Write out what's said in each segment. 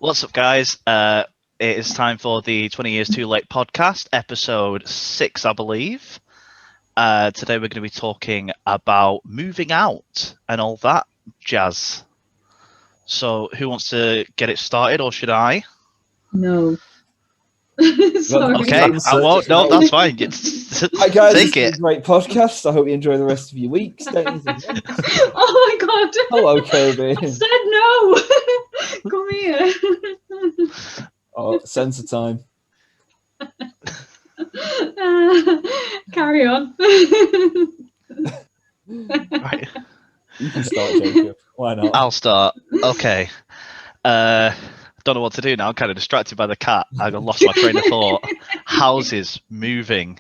What's up, guys? It is time for the 20 Years Too Late podcast, episode 6, I believe. Today we're going to be talking about moving out and all that jazz. So, who wants to get it started, or should I? No. Sorry. Okay, I won't. No, that's fine. Hi guys, Take this it. is a great podcast. I hope you enjoy the rest of your weeks. Don't you think? Oh my god. Hello, Kirby. I said no. Come here. Oh, censor time. Carry on. Right. You can start, Jacob. Why not? I'll start. Okay. Don't know what to do now. I'm kind of distracted by the cat. I lost my train of thought. Houses moving.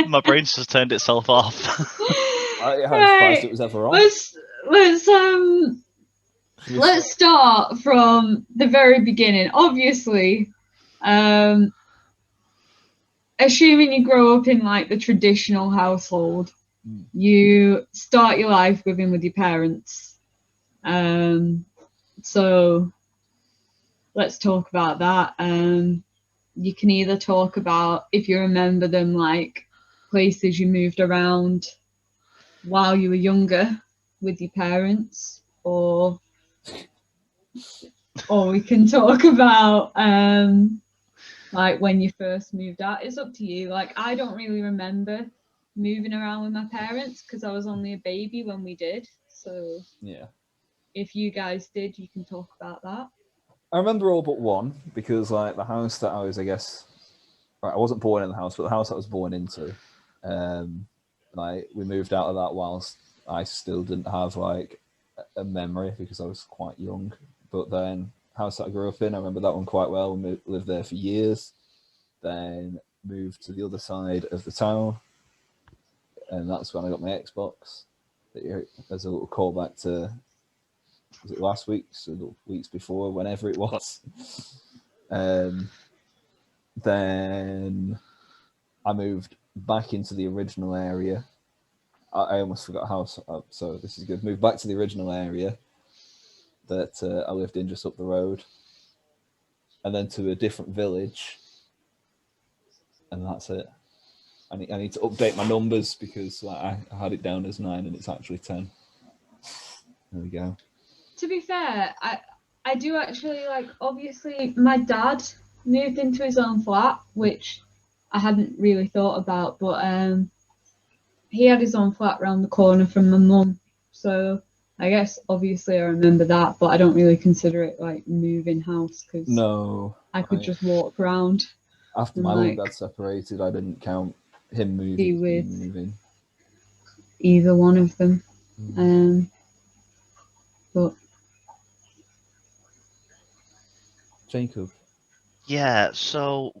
My brain's just turned itself off. I'm surprised it was ever on. Let's start from the very beginning. Obviously, assuming you grow up in like the traditional household, you start your life living with your parents. So let's talk about that. You can either talk about if you remember them, like places you moved around while you were younger with your parents, or we can talk about like when you first moved out. It's up to you. Like, I don't really remember moving around with my parents because I was only a baby when we did. So Yeah. if you guys did, you can talk about that. I remember all but one because, like, the house that I was, I wasn't born in the house, but the house I was born into, like, we moved out of that whilst I still didn't have like a memory because I was quite young. But then house that I grew up in, I remember that one quite well. We lived there for years, then moved to the other side of the town, and that's when I got my Xbox. As a little callback to, was it last week, so the weeks before, whenever it was. Then I moved back into the original area. I almost forgot how, so this is good. Moved back to the original area that I lived in just up the road, and then to a different village, and that's it. I need to update my numbers because like I had it down as 9 and it's actually 10. There we go. To be fair, I do actually, like, obviously my dad moved into his own flat, which I hadn't really thought about, but he had his own flat round the corner from my mum, so I guess obviously I remember that, but I don't really consider it like moving house because I could just walk around. After my mum and dad separated, I didn't count him moving. Either one of them. But Jacob. Yeah, so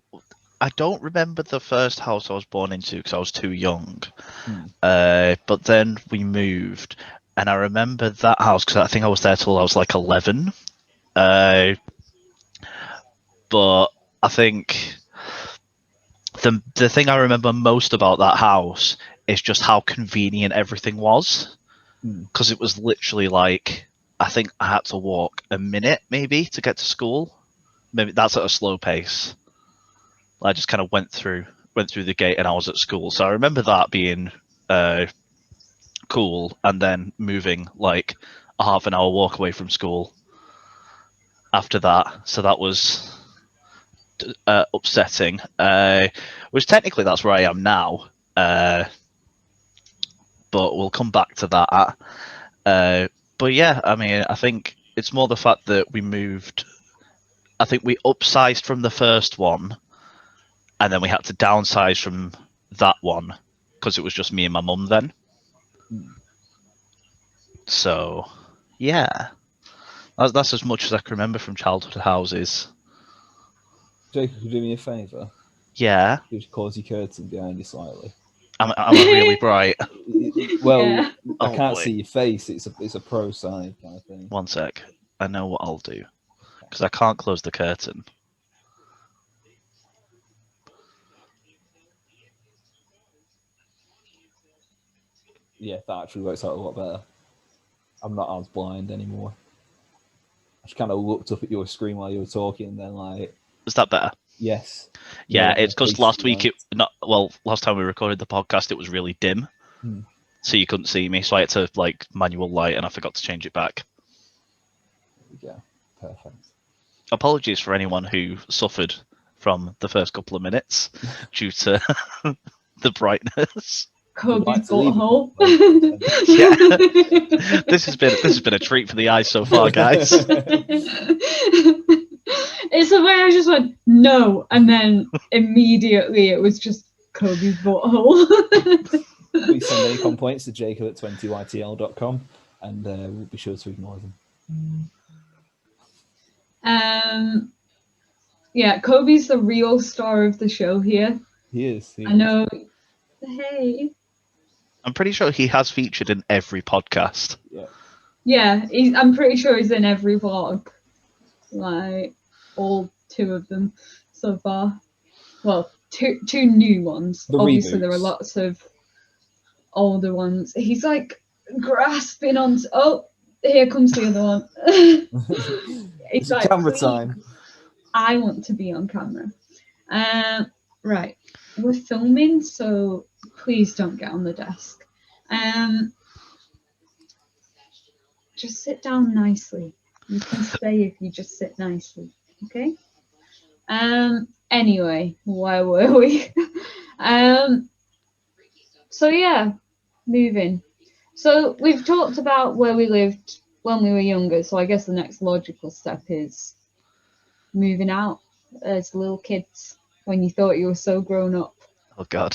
I don't remember the first house I was born into because I was too young. But then we moved, and I remember that house because I think I was there till I was like 11. But I think the thing I remember most about that house is just how convenient everything was, because it was literally like, I think I had to walk a minute maybe to get to school. Maybe that's at a slow pace. I just kind of went through the gate and I was at school. So I remember that being cool, and then moving like a half an hour walk away from school after that. So that was upsetting. Which technically that's where I am now. But we'll come back to that. But yeah, I mean, I think it's more the fact that we moved. I think we upsized from the first one, and then we had to downsize from that one because it was just me and my mum then. So, yeah, that's as much as I can remember from childhood houses. Jacob, could you do me a favour? Yeah. Just close your curtain behind you slightly. Am I really bright? Well, yeah. I can't see your face. It's a pro side kind of thing. One sec. I know what I'll do because I can't close the curtain. yeah, that actually works out a lot better. I'm not as blind anymore. I just kind of looked up at your screen while you were talking, and then like, Is that better? yes. Yeah, No, it's because last week light. last time we recorded the podcast, it was really dim, so you couldn't see me. So I had to like manual light, and I forgot to change it back. Yeah, perfect. Apologies for anyone who suffered from the first couple of minutes due to the brightness. Kobe's butthole. Yeah, this has been a treat for the eyes so far, guys. It's the way I just went no, and then immediately it was just Kobe's butthole. Please send any complaints to Jacob at 20ytl.com, and we'll be sure to ignore them. Yeah, Kobe's the real star of the show here. He is. I know. Hey. I'm pretty sure he has featured in every podcast. Yeah, I'm pretty sure he's in every vlog. Like, all 2 of them so far. Well, two new ones. Obviously, there are lots of older ones. He's like grasping on. Oh, here comes the other one. It's like, camera time. I want to be on camera. Right. We're filming, so please don't get on the desk. Just sit down nicely. You can stay if you just sit nicely. Okay? Anyway, where were we? So yeah, moving. So we've talked about where we lived when we were younger, so I guess the next logical step is moving out as little kids when you thought you were so grown up. Oh God.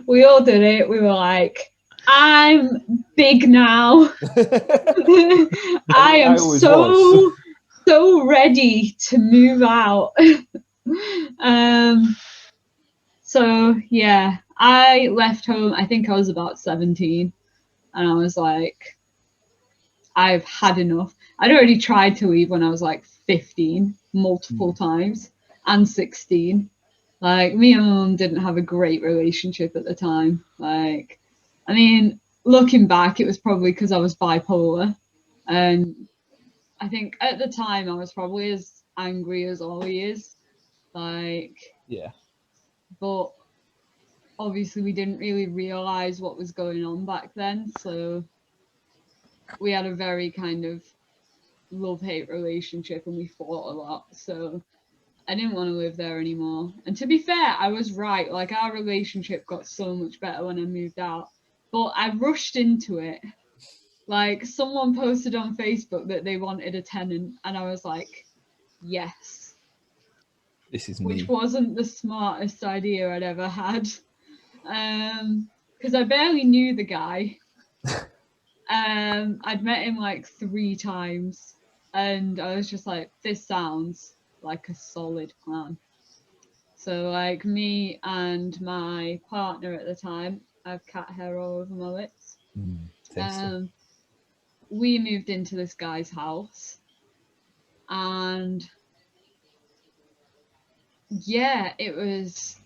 We all did it. We were like, I'm big now. I am so ready to move out. So yeah, I left home. I think I was about 17, and I was like, I've had enough. I'd already tried to leave when I was like 15 multiple times, and 16. Like, me and my mum didn't have a great relationship at the time. Like, I mean, looking back, it was probably because I was bipolar, and I think at the time I was probably as angry as Ollie is. Like, yeah. But obviously we didn't really realize what was going on back then, so we had a very kind of love-hate relationship, and we fought a lot, so I didn't want to live there anymore. And to be fair, I was right. Like, our relationship got so much better when I moved out, but I rushed into it. Like, someone posted on Facebook that they wanted a tenant, and I was like, yes. This is which me. Wasn't the smartest idea I'd ever had. Because I barely knew the guy. I'd met him like 3 times, and I was just like, this sounds like a solid plan. So like, me and my partner at the time, I have cat hair all over my lips. We moved into this guy's house, and yeah, it was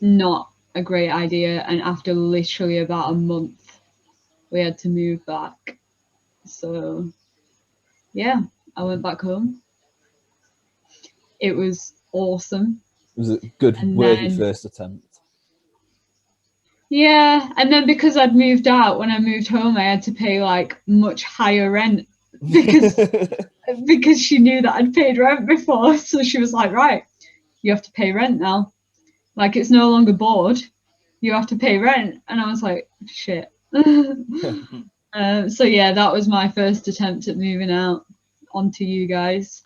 not a great idea, and after literally about a month we had to move back. So yeah, I went back home. It was awesome. It was a good, worthy first attempt. Yeah, and then because I'd moved out, when I moved home I had to pay like much higher rent because she knew that I'd paid rent before, so she was like, right, you have to pay rent now. Like, it's no longer board, you have to pay rent. And I was like, shit. So yeah, that was my first attempt at moving out. On to you guys.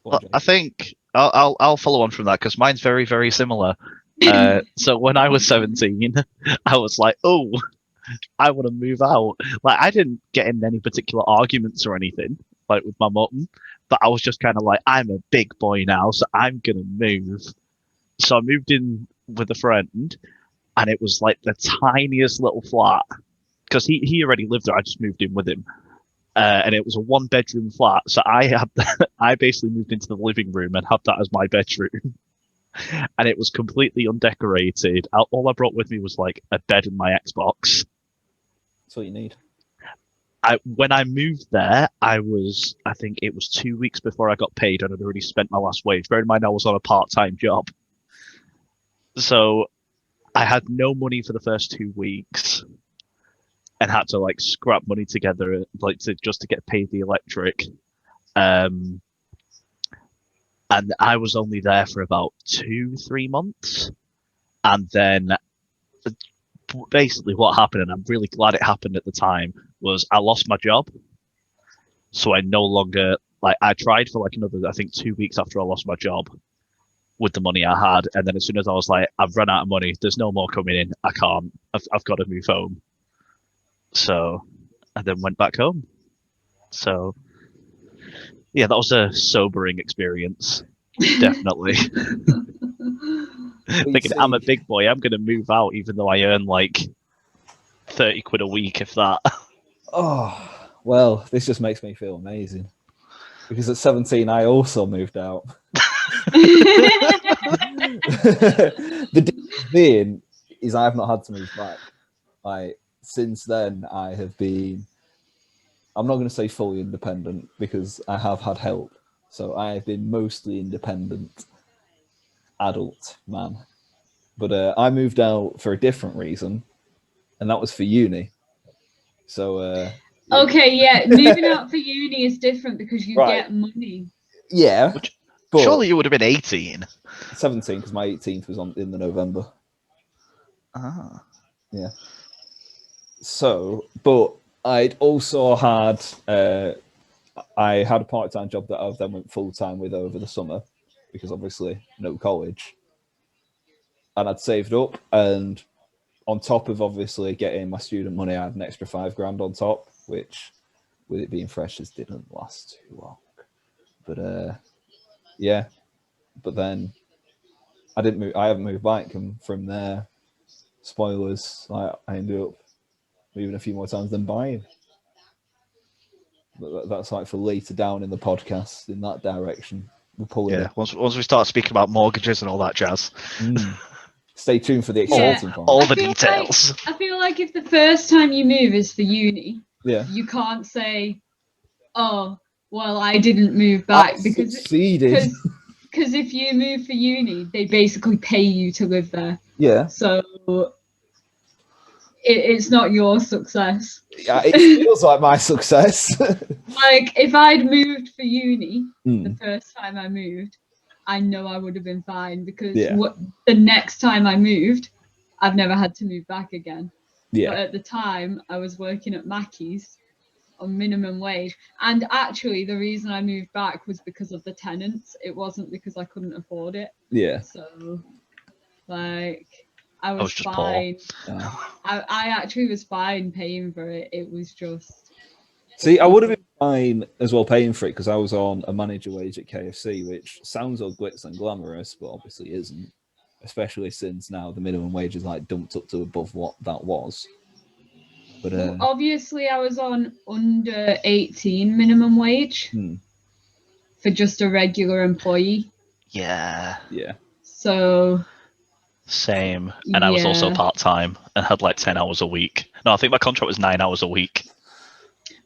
Well, I think I'll follow on from that, because mine's very, very similar. So when I was 17, I was like, oh, I want to move out. Like, I didn't get in any particular arguments or anything, like with my mum, but I was just kind of like, I'm a big boy now, so I'm gonna move. So I moved in with a friend, and it was like the tiniest little flat, because he already lived there. I just moved in with him, and it was a 1-bedroom flat. So I basically moved into the living room and had that as my bedroom. and it was completely undecorated. All I brought with me was like a bed and my Xbox. That's all you need. When I moved there, I think it was 2 weeks before I got paid, and I'd already spent my last wage. Bear in mind, I was on a part-time job, so I had no money for the first 2 weeks, and had to like scrap money together, like to get paid the electric. And I was only there for about 2-3 months, and then basically what happened, and I'm really glad it happened at the time, was I lost my job. So I no longer, like, I tried for like another, I think 2 weeks after I lost my job with the money I had. And then as soon as I was like, I've run out of money, there's no more coming in, I can't, I've got to move home. So I then went back home. So yeah, that was a sobering experience. Definitely. Thinking, I'm a big boy, I'm going to move out even though I earn like 30 quid a week, if that. Oh, well, this just makes me feel amazing. Because at 17, I also moved out. The difference being is I've not had to move back. Like, since then, I have been, I'm not going to say fully independent because I have had help. So I have been mostly independent adult man. But I moved out for a different reason, and that was for uni. So okay, yeah, moving out for uni is different because you get money. Yeah, but surely you would have been 18. 17, because my 18th was in the November. Ah, yeah. So, but I'd also had I had a part-time job that I then went full-time with over the summer, because obviously no college, and I'd saved up, and on top of obviously getting my student money, I had an extra $5,000 on top, which, with it being freshers, didn't last too long. But yeah, but then I haven't moved back, and from there, spoilers, I ended up moving a few more times than buying. But that's like for later down in the podcast, in that direction. We're pulling it. Once we start speaking about mortgages and all that jazz. Stay tuned for the exciting part. All the details. I feel like if the first time you move is for uni, you can't say, oh, well, I didn't move back because succeeded. Because if you move for uni, they basically pay you to live there. Yeah. So it's not your success. Yeah, it feels like my success. Like, if I'd moved for uni the first time I moved, I know I would have been fine, because the next time I moved, I've never had to move back again. Yeah. But at the time, I was working at Mackey's on minimum wage, and actually the reason I moved back was because of the tenants. It wasn't because I couldn't afford it. Yeah. So, like, I was just fine. I actually was fine paying for it. It was just... See, I would have been fine as well paying for it, because I was on a manager wage at KFC, which sounds all glitz and glamorous, but obviously isn't. Especially since now the minimum wage is like dumped up to above what that was. But obviously I was on under 18 minimum wage for just a regular employee. Yeah. So same. And I was also part-time and had like 10 hours a week. No, I think my contract was 9 hours a week.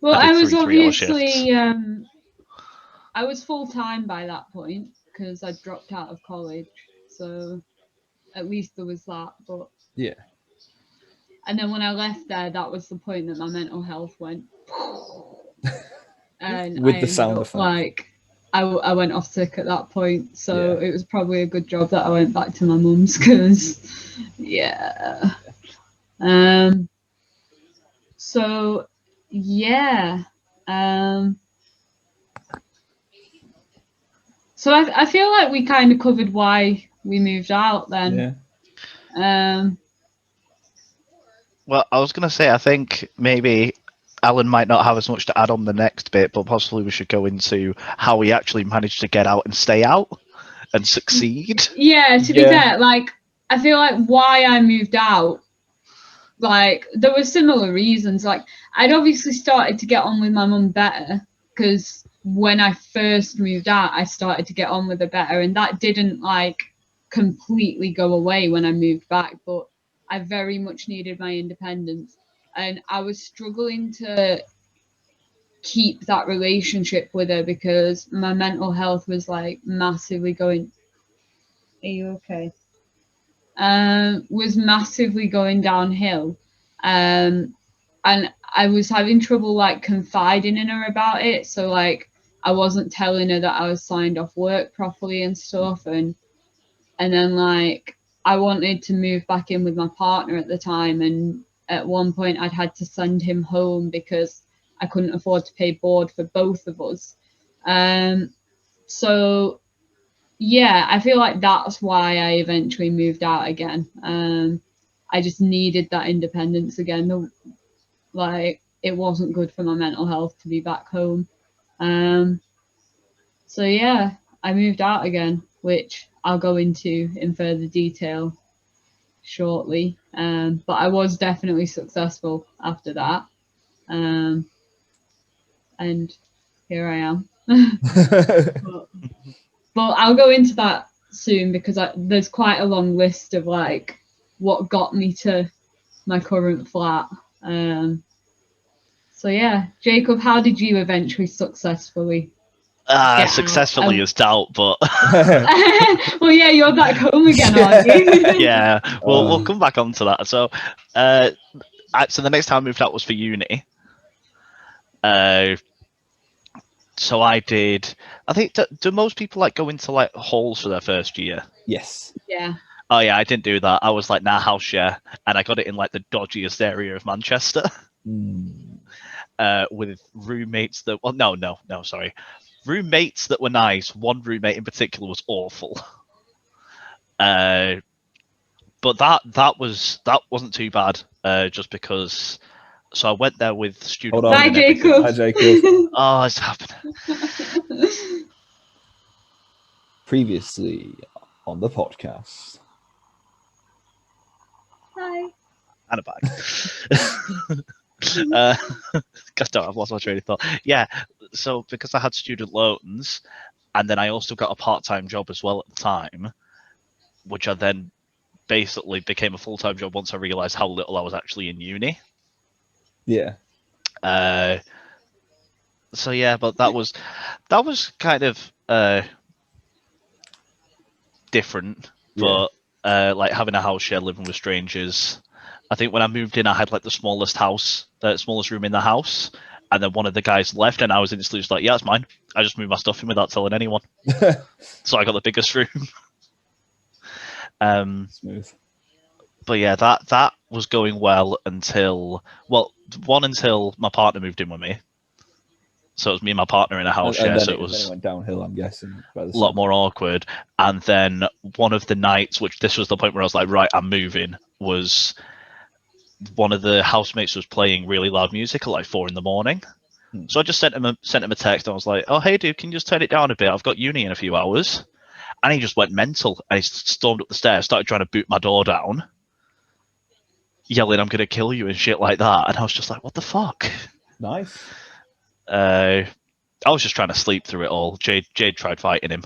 Well, I was obviously I was full-time by that point because I dropped out of college. So at least there was that. But yeah. And then when I left there, that was the point that my mental health went. And with the sound effect. Like, I went off sick at that point. So it was probably a good job that I went back to my mum's, because, So, yeah. So I feel like we kind of covered why we moved out then. Yeah. Well, I was going to say, I think maybe Alan might not have as much to add on the next bit, but possibly we should go into how we actually managed to get out and stay out and succeed. Yeah, to be fair, like, I feel like why I moved out, like, there were similar reasons. Like, I'd obviously started to get on with my mum better, because when I first moved out, I started to get on with her better, and that didn't, like, completely go away when I moved back, but I very much needed my independence, and I was struggling to keep that relationship with her because my mental health was like massively going. Are you okay? Was massively going downhill, and I was having trouble like confiding in her about it. So like I wasn't telling her that I was signed off work properly and stuff, and then like I wanted to move back in with my partner at the time, and at one point I'd had to send him home because I couldn't afford to pay board for both of us. So yeah, I feel like that's why I eventually moved out again. I just needed that independence again. Like it wasn't good for my mental health to be back home. So yeah, I moved out again, which I'll go into in further detail shortly. But I was definitely successful after that. And here I am. But I'll go into that soon because there's quite a long list of like what got me to my current flat. So yeah, Jacob, how did you eventually successfully get successfully out? is doubt, but Well, yeah, you're back home again, aren't you? yeah, we'll come back onto that. So, so the next time I moved out was for uni. So I did. I think do most people like go into like halls for their first year? Yes. Yeah. Oh yeah, I didn't do that. I was like, nah, house share, and I got it in like the dodgiest area of Manchester, with roommates that. Well, no, sorry, roommates that were nice. One roommate in particular was awful. But that wasn't too bad. Just because. So I went there with student. Hold on. Bye, Jacob. Hi, Jacob. Oh, it's happening. Previously on the podcast. Hi. And a bag. God damn, I've lost my train of thought. Yeah, so because I had student loans, and then I also got a part-time job as well at the time, which I then basically became a full-time job once I realised how little I was actually in uni. Yeah. So yeah, but that was kind of different, but like having a house share, living with strangers. I think when I moved in, I had like the smallest room in the house, and then one of the guys left, and I was instantly just like, "Yeah, it's mine." I just moved my stuff in without telling anyone, so I got the biggest room. Smooth. But yeah, that was going well until my partner moved in with me. So it was me and my partner in a house share, so it went downhill, I'm guessing. A lot more awkward. And then one of the nights, which this was the point where I was like, right, I'm moving, was one of the housemates was playing really loud music at like 4 a.m. So I just sent him a text, and I was like, oh, hey, dude, can you just turn it down a bit? I've got uni in a few hours. And he just went mental, and he stormed up the stairs, started trying to boot my door down, yelling, I'm going to kill you and shit like that. And I was just like, what the fuck? Nice. I was just trying to sleep through it all. Jade tried fighting him.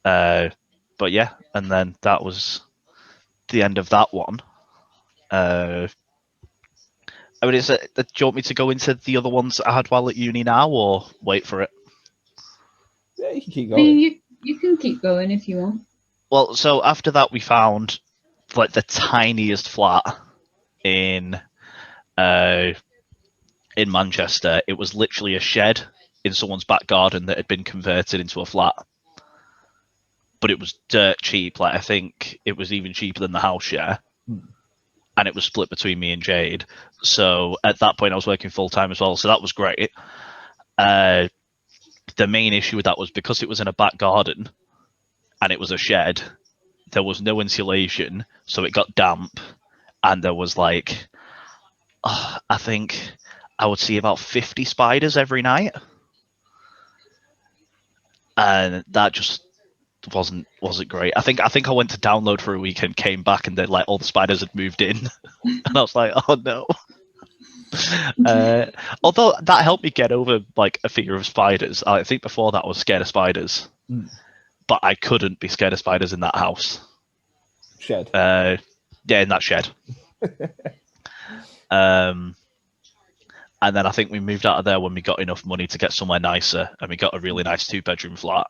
But yeah, and then that was the end of that one. I mean, do you want me to go into the other ones I had while at uni now, or wait for it? Yeah, you can keep I going. mean, you can keep going if you want. Well, so after that, we found like the tiniest flat in Manchester. It was literally a shed in someone's back garden that had been converted into a flat. But it was dirt cheap. Like I think it was even cheaper than the house share. And it was split between me and Jade. So at that point, I was working full time as well. So that was great. The main issue with that was because it was in a back garden and it was a shed, there was no insulation. So it got damp. And there was like, I think I would see about 50 spiders every night. And that just wasn't great. I think I went to download for a weekend, came back, and then like all the spiders had moved in, and I was like, oh no. Although that helped me get over like a fear of spiders. I think before that I was scared of spiders, but I couldn't be scared of spiders in that house. Shed. Yeah, in that shed. And then I think we moved out of there when we got enough money to get somewhere nicer, and we got a really nice 2-bedroom flat.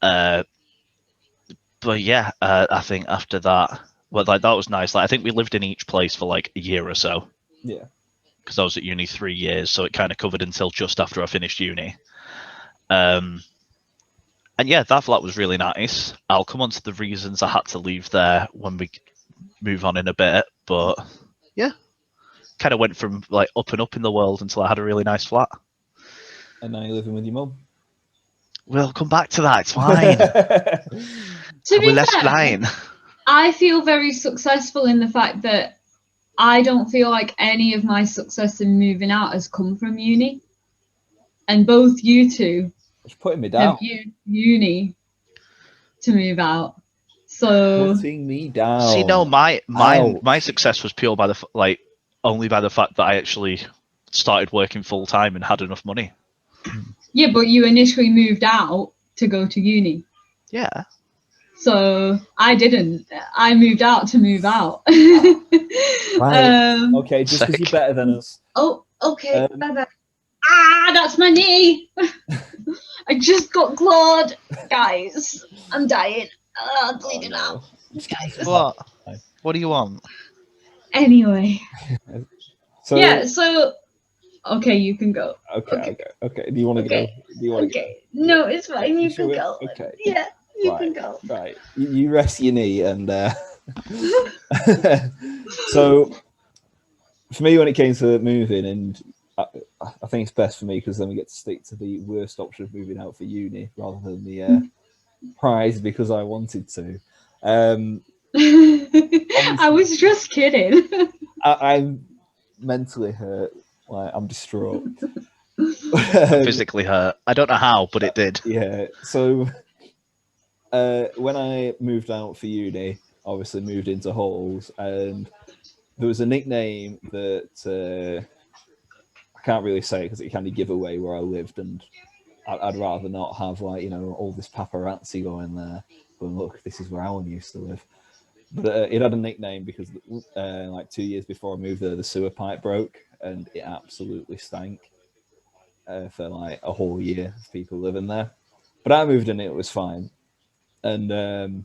But yeah, I think after that, well, like that was nice. Like I think we lived in each place for like a year or so. Yeah. Because I was at uni 3 years, so it kind of covered until just after I finished uni. And yeah, that flat was really nice. I'll come on to the reasons I had to leave there when we move on in a bit, but yeah, kind of went from like up and up in the world until I had a really nice flat. And now you're living with your mum. We'll come back to that. It's fine. To be left fair, fine. I feel very successful in the fact that I don't feel like any of my success in moving out has come from uni. And both you two It's putting me down. have used uni to move out. So Putting me down. See, no, my success was pure by the only by the fact that I actually started working full time and had enough money. yeah, but you initially moved out to go to uni. Yeah. So I didn't. I moved out to move out. Right. Okay, just because you're better than us. Oh, okay. Bye-bye. Ah, that's my knee. I just got clawed, guys. I'm dying. I'm bleeding out. What? What do you want? Anyway. So yeah. So okay, you can go. Okay. Do you want to go? Do you want to go? No, it's fine. You can Sure? go. Okay. Yeah, you can go. Right. You rest your knee and. So, for me, when it came to moving, and I think it's best for me because then we get to stick to the worst option of moving out for uni rather than the prize because I wanted to. I was just kidding. I'm mentally hurt. Like I'm distraught. Physically hurt. I don't know how, but it did. Yeah. So when I moved out for uni, obviously moved into halls, and there was a nickname that I can't really say because it kind of give away where I lived, and I'd rather not have all this paparazzi going there. Going, look, this is where Alan used to live. But it had a nickname because 2 years before I moved there, the sewer pipe broke and it absolutely stank for like a whole year of people living there. But I moved in, it was fine. And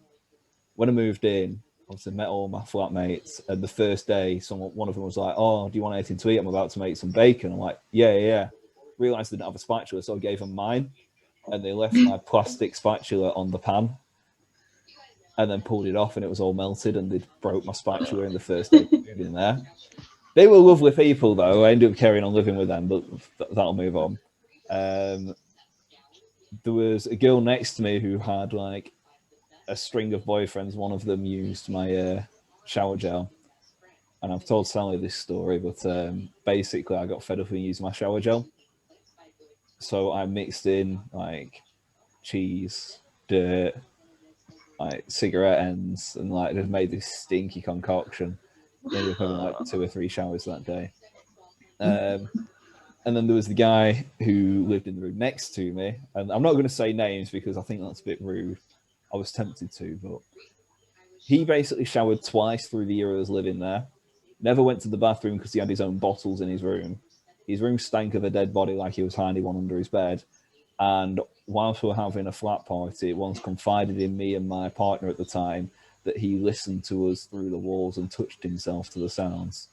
when I moved in, obviously met all my flatmates, and the first day, one of them was like, "Oh, do you want anything to eat? I'm about to make some bacon." I'm like, "Yeah." Realised I didn't have a spatula, so I gave them mine, and they left my plastic spatula on the pan, and then pulled it off, and it was all melted, and they broke my spatula in the first day moving there. They were lovely people, though. I ended up carrying on living with them, but that'll move on. There was a girl next to me who had like a string of boyfriends. One of them used my shower gel, and I've told Sally this story, but basically I got fed up and used my shower gel, so I mixed in like cheese, dirt, like cigarette ends, and like just made this stinky concoction. Ended up having like 2 or 3 showers that day. And then there was the guy who lived in the room next to me, and I'm not going to say names because I think that's a bit rude. I was tempted to, but he basically showered twice through the year I was living there. Never went to the bathroom because he had his own bottles in his room. His room stank of a dead body like he was hiding one under his bed. And whilst we were having a flat party, it once confided in me and my partner at the time that he listened to us through the walls and touched himself to the sounds.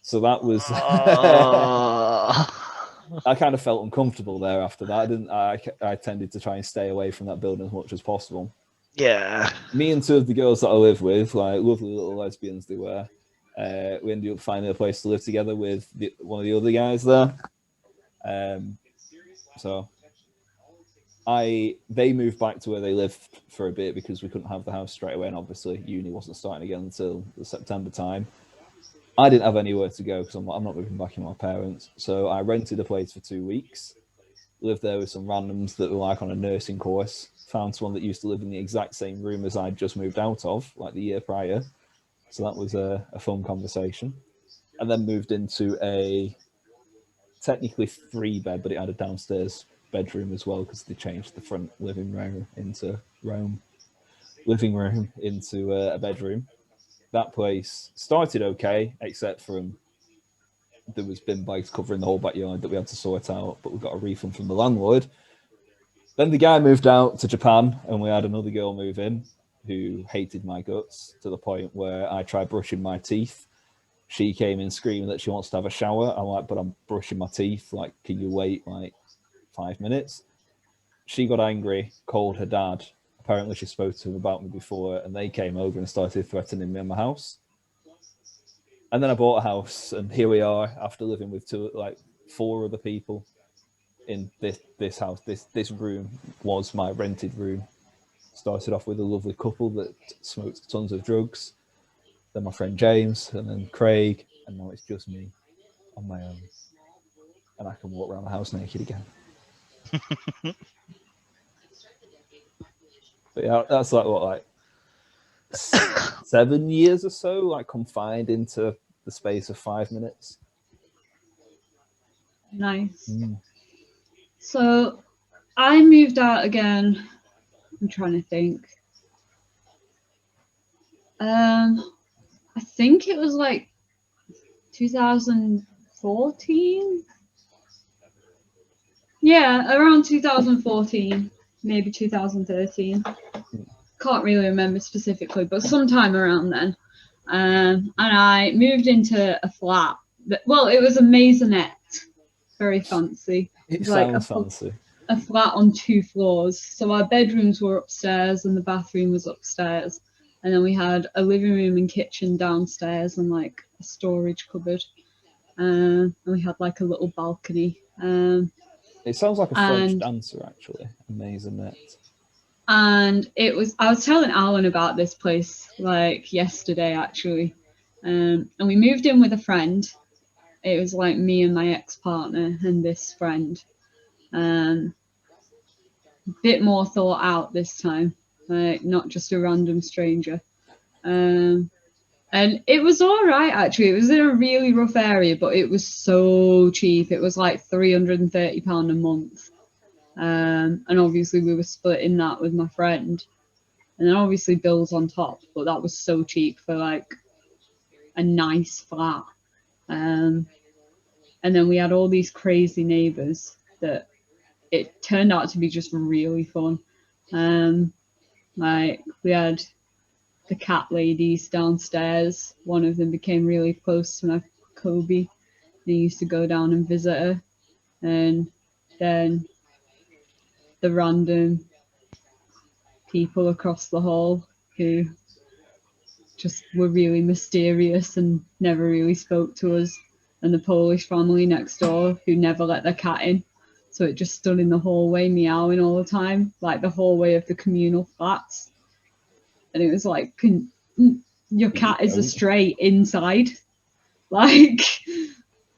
So that was... I kind of felt uncomfortable there after that. I tended to try and stay away from that building as much as possible. Yeah. Me and 2 of the girls that I live with, like lovely little lesbians they were, we ended up finding a place to live together with one of the other guys there. So they moved back to where they lived for a bit because we couldn't have the house straight away, and obviously uni wasn't starting again until the September time. I didn't have anywhere to go because I'm not moving back in with my parents, so I rented a place for 2 weeks. Lived there with some randoms that were like on a nursing course. Found someone that used to live in the exact same room as I'd just moved out of, like the year prior. So that was a fun conversation. And then moved into a technically 3-bed, but it had a downstairs bedroom as well because they changed the front living room into a bedroom. That place started okay, except from there was bin bags covering the whole backyard that we had to sort out, but we got a refund from the landlord. Then the guy moved out to Japan, and we had another girl move in who hated my guts to the point where I tried brushing my teeth. She came in screaming that she wants to have a shower. I'm like, but I'm brushing my teeth. Like, can you wait like 5 minutes? She got angry, called her dad. Apparently she spoke to him about me before, and they came over and started threatening me in my house. And then I bought a house, and here we are after living with four other people in this house. This room was my rented room. Started off with a lovely couple that smoked tons of drugs. Then my friend James, and then Craig, and now it's just me on my own. And I can walk around the house naked again. But yeah, that's like 7 years or so, like confined into the space of 5 minutes. Nice. So I moved out again. I'm trying to think. I think it was like 2014. Yeah, around 2014, maybe 2013. Can't really remember specifically, but sometime around then. And I moved into a flat. It was a maisonette. Very fancy. It sounds fancy. A flat on 2 floors. So our bedrooms were upstairs and the bathroom was upstairs. And then we had a living room and kitchen downstairs and like a storage cupboard. And we had like a little balcony. It sounds like a French dancer, actually. Maisonette. And I was telling Alan about this place like yesterday, actually. And we moved in with a friend. It was like me and my ex-partner and this friend. Bit more thought out this time, like not just a random stranger. And it was all right, actually. It was in a really rough area, but it was so cheap. It was like £330 a month. And obviously we were splitting that with my friend. And then obviously bills on top, but that was so cheap for like a nice flat. And then we had all these crazy neighbours that it turned out to be just really fun. Like we had the cat ladies downstairs. One of them became really close to my Kobe. They used to go down and visit her. And then the random people across the hall who just were really mysterious and never really spoke to us. And the Polish family next door who never let their cat in. So it just stood in the hallway meowing all the time, like the hallway of the communal flats. And it was like, your cat is astray inside. Like,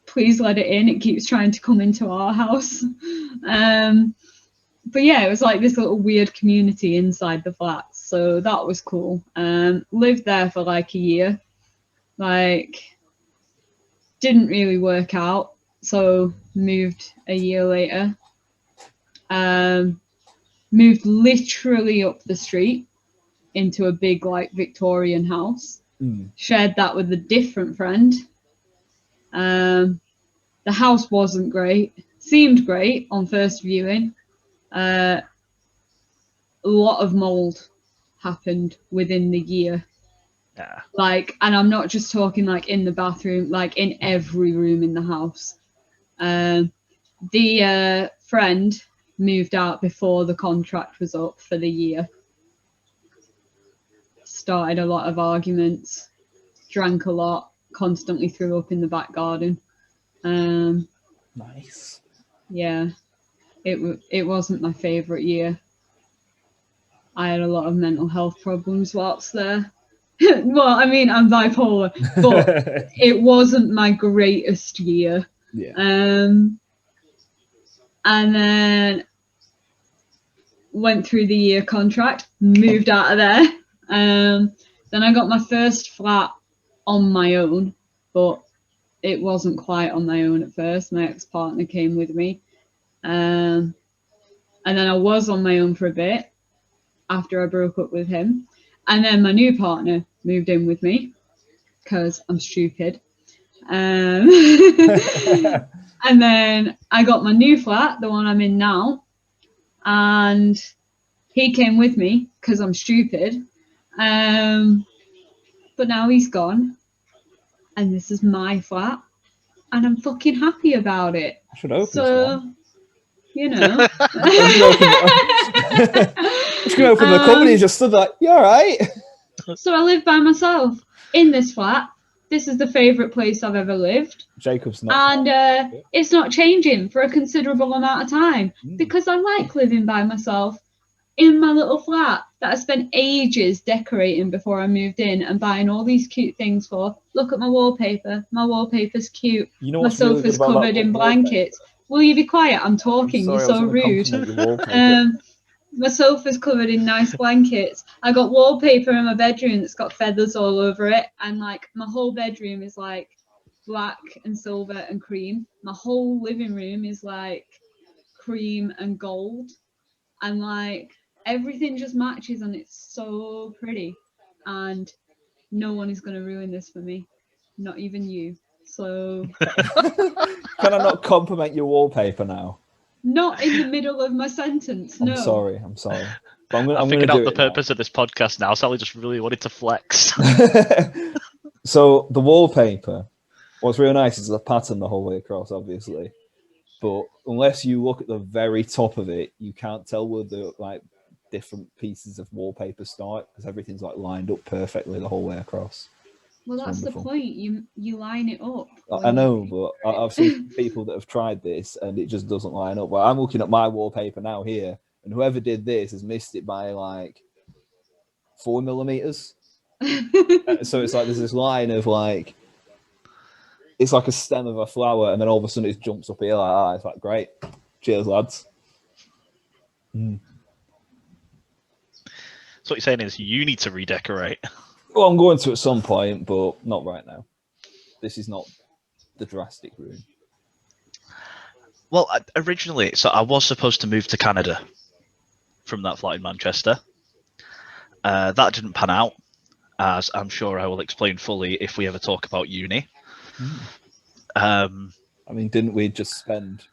please let it in. It keeps trying to come into our house. But yeah, it was like this little weird community inside the flats. So that was cool. Lived there for like a year. Like, didn't really work out. So moved a year later. Moved literally up the street into a big like Victorian house. Shared that with a different friend. The house wasn't great. Seemed great on first viewing. A lot of mold happened within the year. Yeah. Like, and I'm not just talking like in the bathroom, like in every room in the house. The friend moved out before the contract was up for the year. Started a lot of arguments, drank a lot, constantly threw up in the back garden. Nice. Yeah, it wasn't my favourite year. I had a lot of mental health problems whilst there. Well, I mean, I'm bipolar, but it wasn't my greatest year. Yeah. And then went through the year contract, moved out of there. Then I got my first flat on my own, but it wasn't quite on my own at first. My ex-partner came with me. And then I was on my own for a bit after I broke up with him. And then my new partner moved in with me because I'm stupid. And then I got my new flat, the one I'm in now, and he came with me because I'm stupid. But now he's gone, and this is my flat, and I'm fucking happy about it. I should open So, this you know. I'm just gonna open the company and just stood like, you alright? So I live by myself in this flat. This is the favourite place I've ever lived. Jacob's not. And it's not changing for a considerable amount of time because I like living by myself in my little flat that I spent ages decorating before I moved in and buying all these cute things for. Look at my wallpaper. My wallpaper's cute. You know my what's really good sofa's about covered that in wallpaper? blankets. Will you be quiet? I'm talking. I'm sorry, You're so I was gonna rude. compliment your wallpaper. My sofa's covered in nice blankets. I got wallpaper in my bedroom that's got feathers all over it, and like my whole bedroom is like black and silver and cream. My whole living room is like cream and gold, and like everything just matches, and it's so pretty. And no one is going to ruin this for me, not even you. So Can I not compliment your wallpaper now? not in the middle of my sentence. No. I'm sorry. But I'm I gonna figured do out the it now. purpose of this podcast now. Sally just really wanted to flex. So the wallpaper, what's really nice is the pattern the whole way across, obviously. But unless you look at the very top of it, you can't tell where the like different pieces of wallpaper start because everything's like lined up perfectly the whole way across. Well, that's the point. You line it up. I know, but I've seen people that have tried this and it just doesn't line up. Well, I'm looking at my wallpaper now here, and whoever did this has missed it by like 4 millimeters. So it's like there's this line of like, it's like a stem of a flower, and then all of a sudden it jumps up here like that. It's like, great, cheers, lads. So what you're saying is you need to redecorate. Well, I'm going to at some point, but not right now. This is not the drastic room. Well, originally, so I was supposed to move to Canada from that flat in Manchester. That didn't pan out, as I'm sure I will explain fully if we ever talk about uni. I mean, didn't we just spend...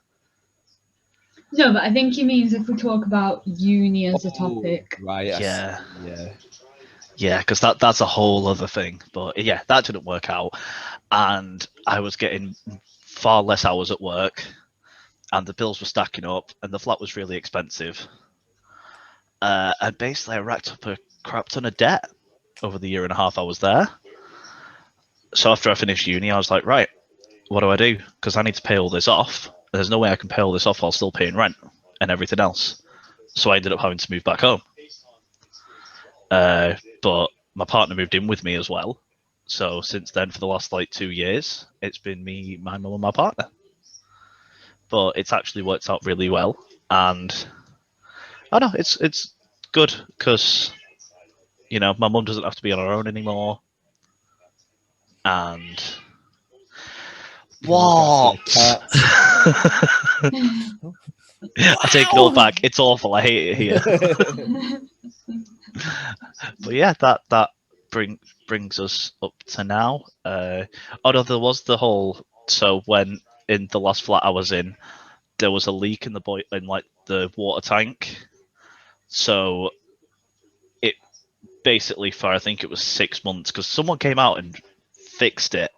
No, but I think he means if we talk about uni as a topic. Right, Yeah. Yeah, because that's a whole other thing. But yeah, that didn't work out. And I was getting far less hours at work, and the bills were stacking up, and the flat was really expensive. And basically, I racked up a crap ton of debt over the year and a half I was there. So after I finished uni, I was like, right, what do I do? Because I need to pay all this off. There's no way I can pay all this off while still paying rent and everything else. So I ended up having to move back home. But my partner moved in with me as well. So since then, for the last like 2 years, it's been me, my mum, and my partner. But it's actually worked out really well, and I know it's good because my mum doesn't have to be on her own anymore. And what? I take it all back. It's awful. I hate it here. But yeah, that brings us up to now. Although there was the whole, so when in the last flat I was in, there was a leak in the water tank. So it basically for I think it was 6 months because someone came out and fixed it.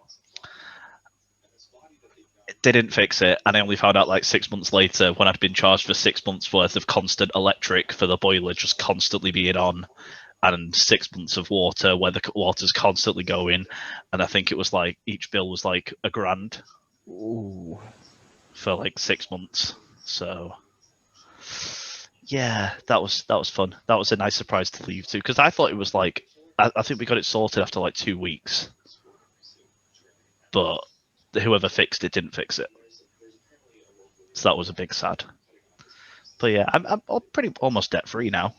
They didn't fix it, and I only found out like 6 months later when I'd been charged for 6 months worth of constant electric for the boiler just constantly being on, and 6 months of water where the water's constantly going, and I think it was like each bill was like $1,000. Ooh. For like 6 months. So yeah, that was fun. That was a nice surprise to leave too, because I thought it was like I think we got it sorted after like 2 weeks, but whoever fixed it didn't fix it, so that was a big sad. But yeah, I'm pretty almost debt free now,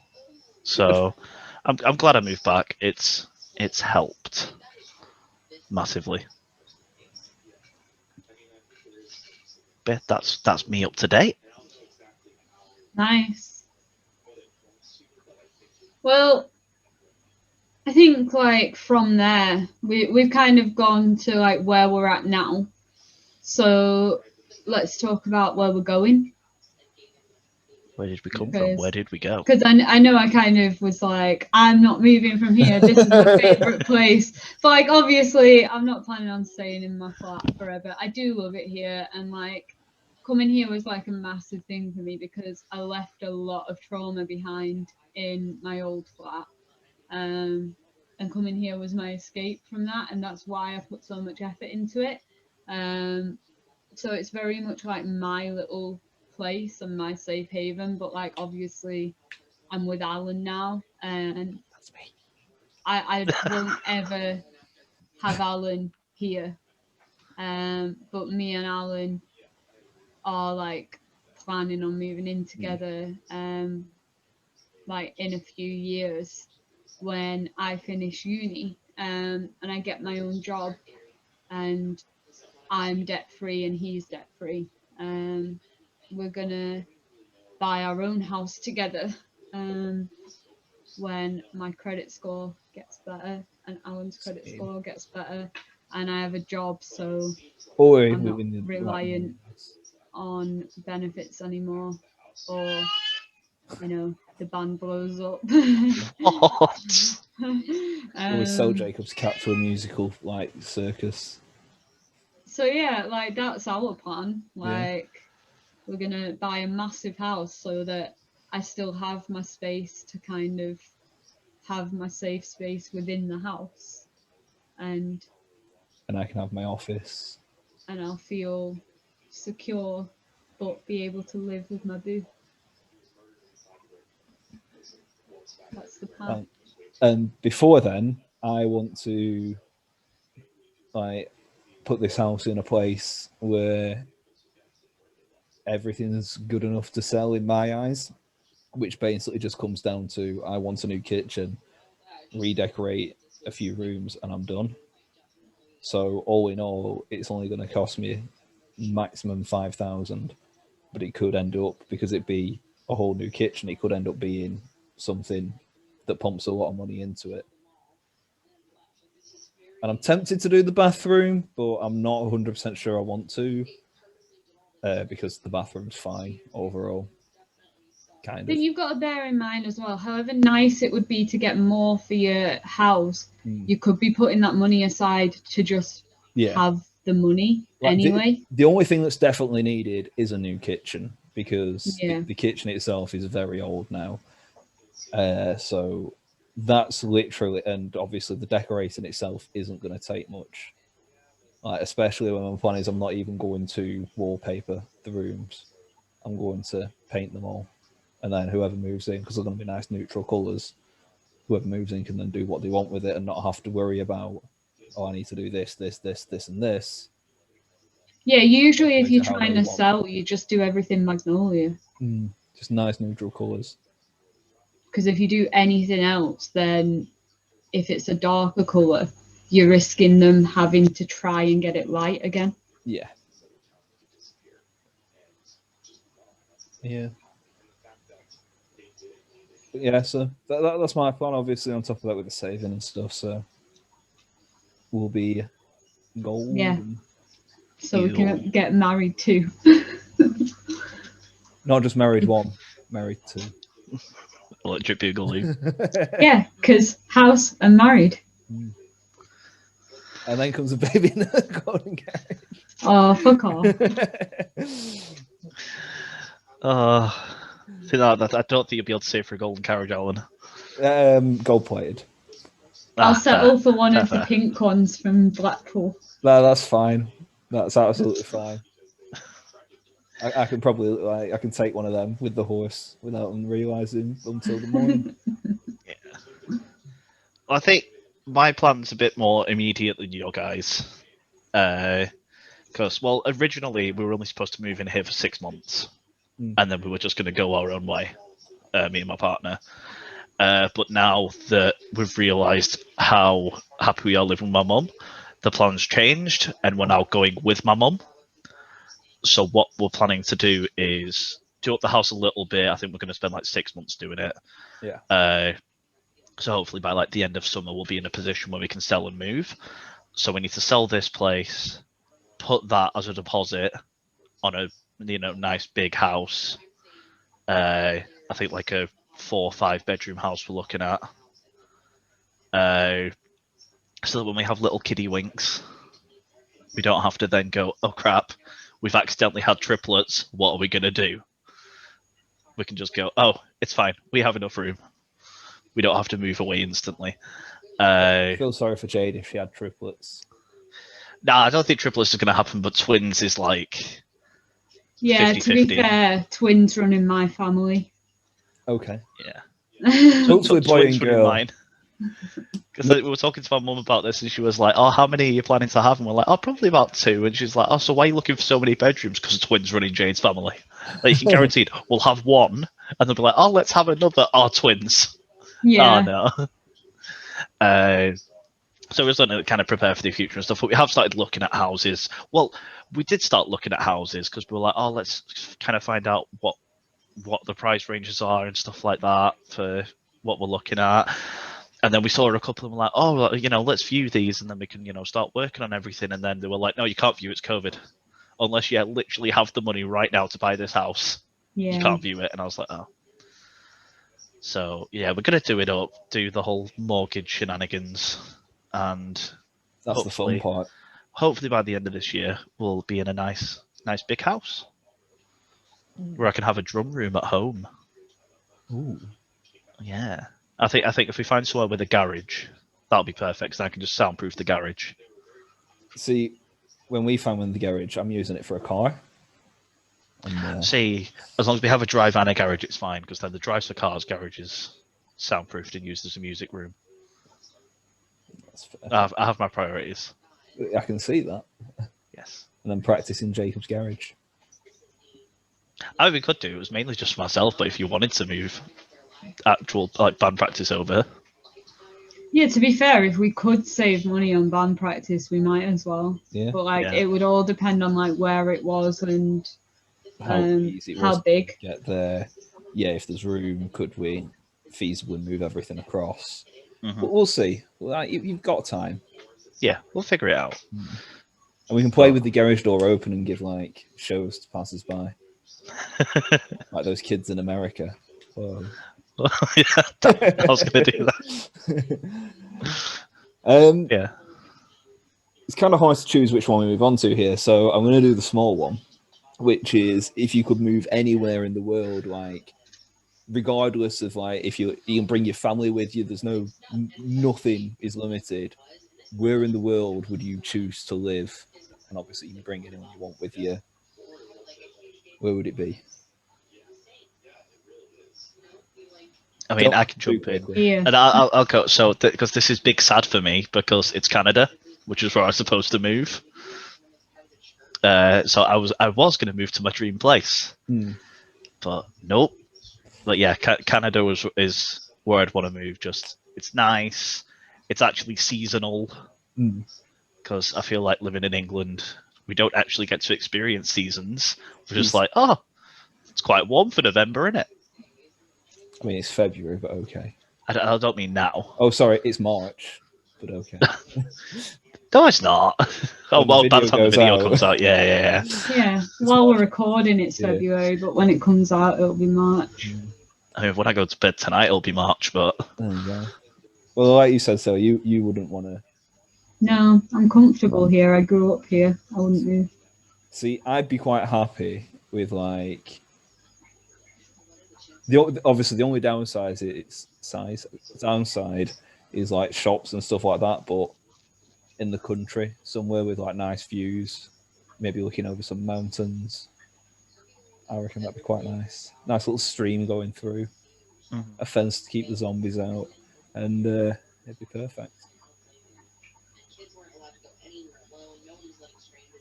so I'm glad I moved back. It's helped massively. But that's me up to date. Nice. Well, I think like from there, we've kind of gone to like where we're at now. So let's talk about where we're going. Where did we come from? Where did we go? Because I know I kind of was like, I'm not moving from here. This is my favourite place. But like, obviously, I'm not planning on staying in my flat forever. I do love it here. And like, coming here was like a massive thing for me because I left a lot of trauma behind in my old flat. And coming here was my escape from that. And that's why I put so much effort into it. So it's very much like my little place and my safe haven, but like obviously I'm with Alan now, and That's me. I won't ever have Alan here. But me and Alan are like planning on moving in together like in a few years when I finish uni and I get my own job and I'm debt free and he's debt free. We're gonna buy our own house together when my credit score gets better and Alan's credit score gets better and I have a job, so I'm not reliant on benefits anymore, or you know the band blows up. Or we sell Jacob's cat to a musical like circus. So yeah, like that's our plan. Like we're gonna buy a massive house so that I still have my space to kind of have my safe space within the house, and I can have my office, and I'll feel secure, but be able to live with my boo. That's the plan. And before then, I want to like put this house in a place where everything's good enough to sell in my eyes, which basically just comes down to I want a new kitchen, redecorate a few rooms, and I'm done. So all in all, it's only going to cost me maximum 5,000, but it could end up, because it'd be a whole new kitchen, it could end up being something that pumps a lot of money into it. And I'm tempted to do the bathroom, but I'm not 100% sure I want to, because the bathroom's fine overall. Kind of. Then you've got to bear in mind as well, however nice it would be to get more for your house, you could be putting that money aside to just have the money anyway. The only thing that's definitely needed is a new kitchen, because the kitchen itself is very old now. So that's literally, and obviously the decorating itself isn't going to take much. Like, especially when my plan is I'm not even going to wallpaper the rooms. I'm going to paint them all. And then whoever moves in, because they're going to be nice neutral colours, whoever moves in can then do what they want with it and not have to worry about, oh, I need to do this, this, this, this, and this. Yeah, usually if you're trying to sell, you just do everything magnolia. Just nice neutral colours. Because if you do anything else, then if it's a darker colour, you're risking them having to try and get it light again. Yeah. Yeah. But yeah, so that's my plan, obviously, on top of that with the saving and stuff, so we'll be golden. Yeah. So we can get married too. Not just married one, married two. Electric Boogaloo. Yeah, because house and married. And then comes a baby in the golden carriage. Oh, fuck off. I don't think you'll be able to save for a golden carriage, Alan. Gold plated. I'll settle for one of the pink ones from Blackpool. No, that's fine. That's absolutely fine. I can probably I can take one of them with the horse without them realising until the morning. Yeah. I think my plan's a bit more immediate than your guys. Because, well, originally we were only supposed to move in here for 6 months. And then we were just going to go our own way, me and my partner. But now that we've realised how happy we are living with my mum, the plan's changed and we're now going with my mum. So what we're planning to do is do up the house a little bit. I think we're going to spend like 6 months doing it. Yeah. So hopefully by like the end of summer, we'll be in a position where we can sell and move. So we need to sell this place, put that as a deposit on a nice big house. I think like a 4 or 5 bedroom house we're looking at. So that when we have little kiddie winks, we don't have to then go, oh crap, we've accidentally had triplets. What are we going to do? We can just go, oh, it's fine. We have enough room. We don't have to move away instantly. I feel sorry for Jade if she had triplets. Nah, I don't think triplets is going to happen, but twins is like... Yeah, 50-50. to be fair, twins run in my family. Okay. Yeah. Hopefully boy and girl. Because we were talking to my mum about this, and she was like, oh, how many are you planning to have? And we're like, oh, probably about 2. And she's like, oh, so why are you looking for so many bedrooms? Because twins run in Jade's family. Like, you can guarantee we'll have 1, and they'll be like, oh, let's have another. Oh, twins. Yeah. Oh, no. So we're starting to kind of prepare for the future and stuff, but we have started looking at houses. Well, we did start looking at houses because we were like, oh, let's kind of find out what the price ranges are and stuff like that for what we're looking at. And then we saw a couple of them like, oh, let's view these and then we can, start working on everything. And then they were like, no, you can't view, it's COVID. Unless you literally have the money right now to buy this house. Yeah. You can't view it. And I was like, oh. So, yeah, we're going to do it up, do the whole mortgage shenanigans. And that's the fun part. Hopefully by the end of this year, we'll be in a nice big house where I can have a drum room at home. Ooh. Yeah. I think if we find somewhere with a garage, that'll be perfect. So I can just soundproof the garage. See, when we find one in the garage, I'm using it for a car. And, See, as long as we have a drive and a garage, it's fine. Because then the drives for cars, garage is soundproofed and used as a music room. That's fair. I have my priorities. I can see that. Yes. And then practice in Jacob's garage. I we could do. It was mainly just for myself, but if you wanted to move actual band practice over. Yeah, to be fair, if we could save money on band practice, we might as well. Yeah. But it would all depend on where it was and how easy it was how big. To get there. Yeah, if there's room, could we feasibly move everything across? Mm-hmm. But we'll see. You've got time. Yeah, we'll figure it out. And we can play with the garage door open and give shows to passers-by. Like those kids in America. Whoa. Yeah, I was going to do that. Yeah. It's kind of hard to choose which one we move on to here, so I'm going to do the small one, which is if you could move anywhere in the world, regardless of if you can bring your family with you, there's nothing is limited. Where in the world would you choose to live? And obviously you can bring anyone you want with you. Where would it be? I mean, I can jump in. Yeah. And I'll go. So, because this is big sad for me because it's Canada, which is where I was supposed to move. So I was going to move to my dream place, but nope. But yeah, Canada is where I'd want to move. Just it's nice. It's actually seasonal because I feel like living in England, we don't actually get to experience seasons. We're just like, oh, it's quite warm for November, isn't it? I mean, it's February, but okay. I don't mean now. Oh, sorry, it's March, but okay. No, it's not. Oh, well, by the time the video comes out, yeah. Yeah, while we're recording, it's February, but when it comes out, it'll be March. I mean, when I go to bed tonight, it'll be March, but... There you go. Well, like you said, so you wouldn't want to... No, I'm comfortable here. I grew up here. I wouldn't move. See, I'd be quite happy with obviously the only downside is size. Downside is shops and stuff like that, but in the country, somewhere with nice views, maybe looking over some mountains. I reckon that'd be quite nice. Nice little stream going through, a fence to keep the zombies out, and it'd be perfect.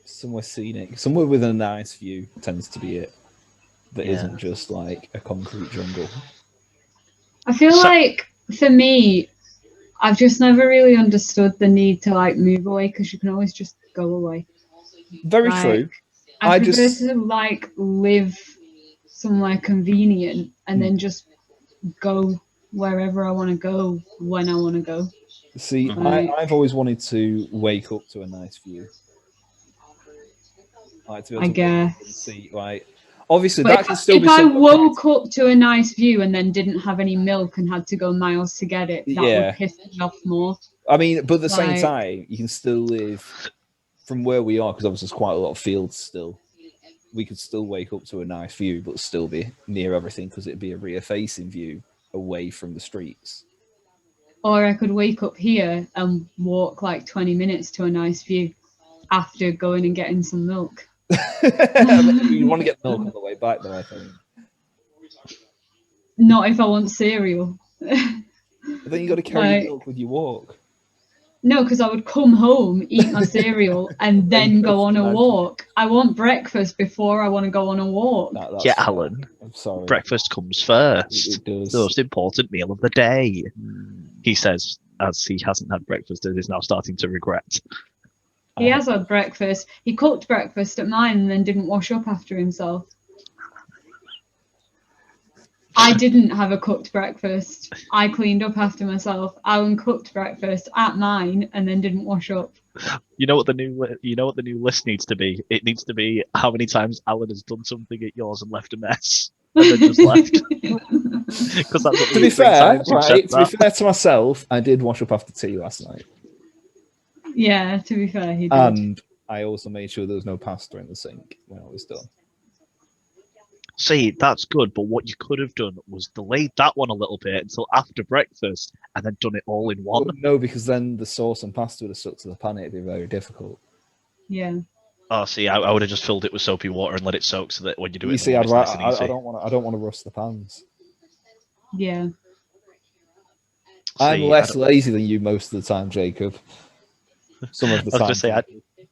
Somewhere scenic, somewhere with a nice view tends to be it. That isn't just a concrete jungle. I feel for me, I've just never really understood the need to move away because you can always just go away. Very true. I prefer to live somewhere convenient and then just go wherever I want to go when I want to go. See, Right. I've always wanted to wake up to a nice view. Like to be able I to wake up and guess. see, like, obviously But that can still if be I somewhat woke up to a nice view and then didn't have any milk and had to go miles to get it, that Yeah. would piss me off more. I mean, but at the same Like- time, you can still live from where we are, because obviously there's quite a lot of fields still. We could still wake up to a nice view, but still be near everything, because it'd be a rear-facing view away from the streets. Or I could wake up here and walk like 20 minutes to a nice view after going and getting some milk. You want to get milk on the way back, though, I think. Not if I want cereal. But then you got to carry Like- milk with your walk. No, because I would come home, eat my cereal, and then go on a walk. I want breakfast before I want to go on a walk. That's Yeah, fine. Alan. I'm sorry. Breakfast comes first. It does. The most important meal of the day, Mm. he says, as he hasn't had breakfast and is now starting to regret. He has had breakfast. He cooked breakfast at mine and then didn't wash up after himself. I didn't have a cooked breakfast. I cleaned up after myself. Alan cooked breakfast at mine and then didn't wash up. You know what the new list needs to be? It needs to be how many times Alan has done something at yours and left a mess, and then just left. Because that's what To be fair, right? To be fair to myself, I did wash up after tea last night, Yeah, to be fair, he did. and I also made sure there was no pasta in the sink when I was done. See, that's good, but what you could have done was delayed that one a little bit until after breakfast and then done it all in one. Well, no, because then the sauce and pasta would have stuck to the pan. It'd be very difficult. Yeah. Oh, see, I would have just filled it with soapy water and let it soak so that when you do it, You see, it's nice and easy. I don't want to rust the pans. Yeah. I'm See, less lazy than you most of the time, Jacob. Some of the I time. was going to say,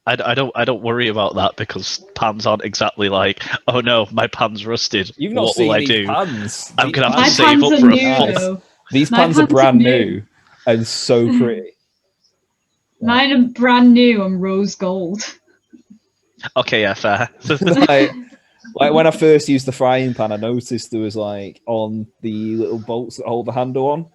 I don't worry about that because pans aren't exactly like, oh no, my pan's rusted. You've not What seen will I these do? pans. I'm going to have My to save pans up are for a new, full. though. These My pans are pans are brand new. new and so pretty. Mine are brand new and rose gold. Okay, yeah, fair. like when I first used the frying pan, I noticed there was like on the little bolts that hold the handle on,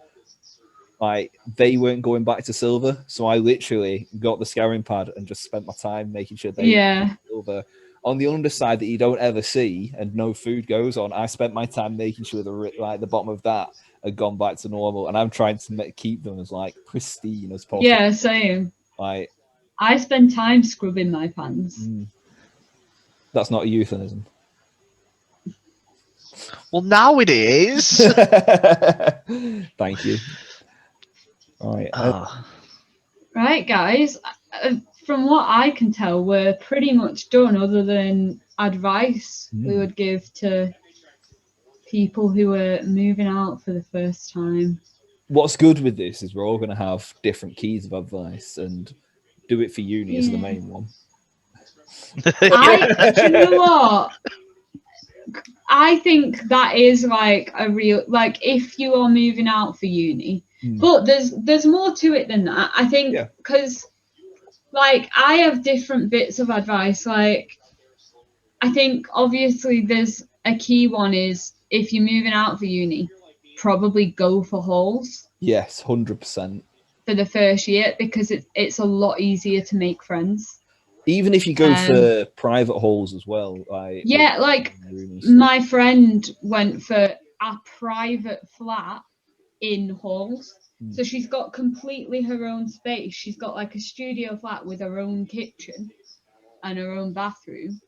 like they weren't going back to silver. So I literally got the scouring pad and just spent my time making sure they Yeah. were silver. On the underside that you don't ever see and no food goes on, I spent my time making sure the bottom of that had gone back to normal, and I'm trying to keep them as like pristine as possible. Yeah, same. Like I spend time scrubbing my pans. that's not a euphemism. Well, now it is. Thank you. All right. Ah. Right, guys. From what I can tell, we're pretty much done, other than advice we would give to people who are moving out for the first time. What's good with this is we're all going to have different keys of advice, and do it for uni is the main one. Do you know what? I think that is like a real, like if you are moving out for uni, but there's more to it than that. I think because like I have different bits of advice. Like I think obviously there's a key one is if you're moving out for uni, probably go for halls. Yes, 100%. For the first year, because it's a lot easier to make friends. Even if you go for private halls as well. Like my friend went for a private flat in halls. So she's got completely her own space. She's got like a studio flat with her own kitchen and her own bathroom,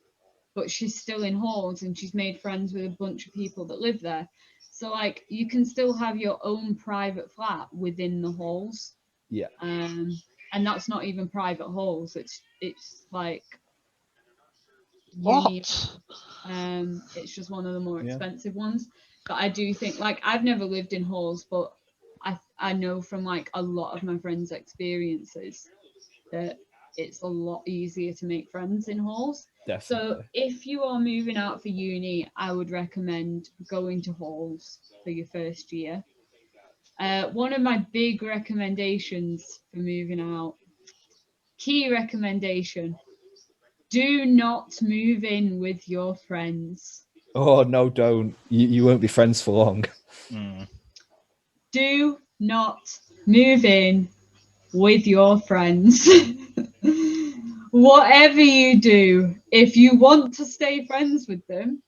but she's still in halls and she's made friends with a bunch of people that live there. So like you can still have your own private flat within the halls. Yeah. And that's not even private halls. It's like What? It's just one of the more expensive ones. But I do think, like, I've never lived in halls, but I know from like a lot of my friends' experiences that it's a lot easier to make friends in halls. Definitely. So if you are moving out for uni, I would recommend going to halls for your first year. One of my big recommendations for moving out, key recommendation, do not move in with your friends. Oh no, don't. You won't be friends for long. Do not move in with your friends. Whatever you do, if you want to stay friends with them,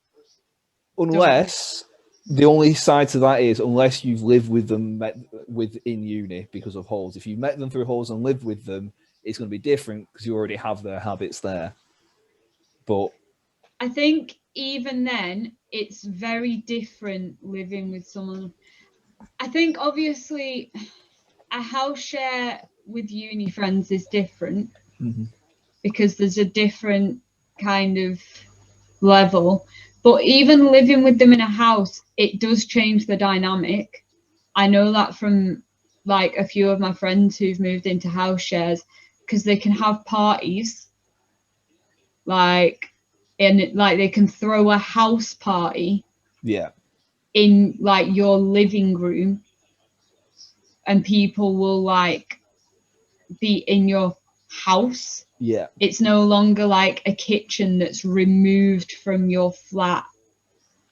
Unless the only side to that is unless you've lived with them within uni because of halls. If you met them through halls and lived with them, it's going to be different because you already have their habits there. But I think even then, it's very different living with someone. I think obviously a house share with uni friends is different because there's a different kind of level. But even living with them in a house, it does change the dynamic. I know that from like a few of my friends who've moved into house shares because they can have parties like they can throw a house party yeah, in like your living room and people will like be in your house. yeah, It's no longer like a kitchen that's removed from your flat.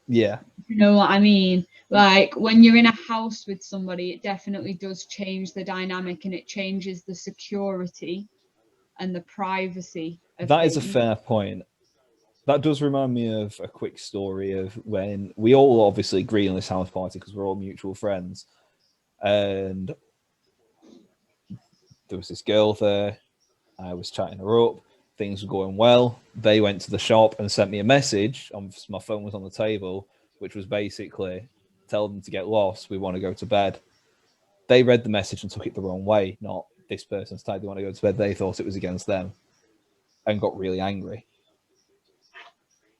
yeah. You know what I mean? Like when you're in a house with somebody, it definitely does change the dynamic and it changes the security and the privacy of That is a things. fair point. That does remind me of a quick story of when we all obviously agree on this house party because we're all mutual friends. And there was this girl there. I was chatting her up. Things were going well. They went to the shop and sent me a message. My phone was on the table, which was basically tell them to get lost. We want to go to bed. They read the message and took it the wrong way. Not this person's type. They want to go to bed. They thought it was against them and got really angry.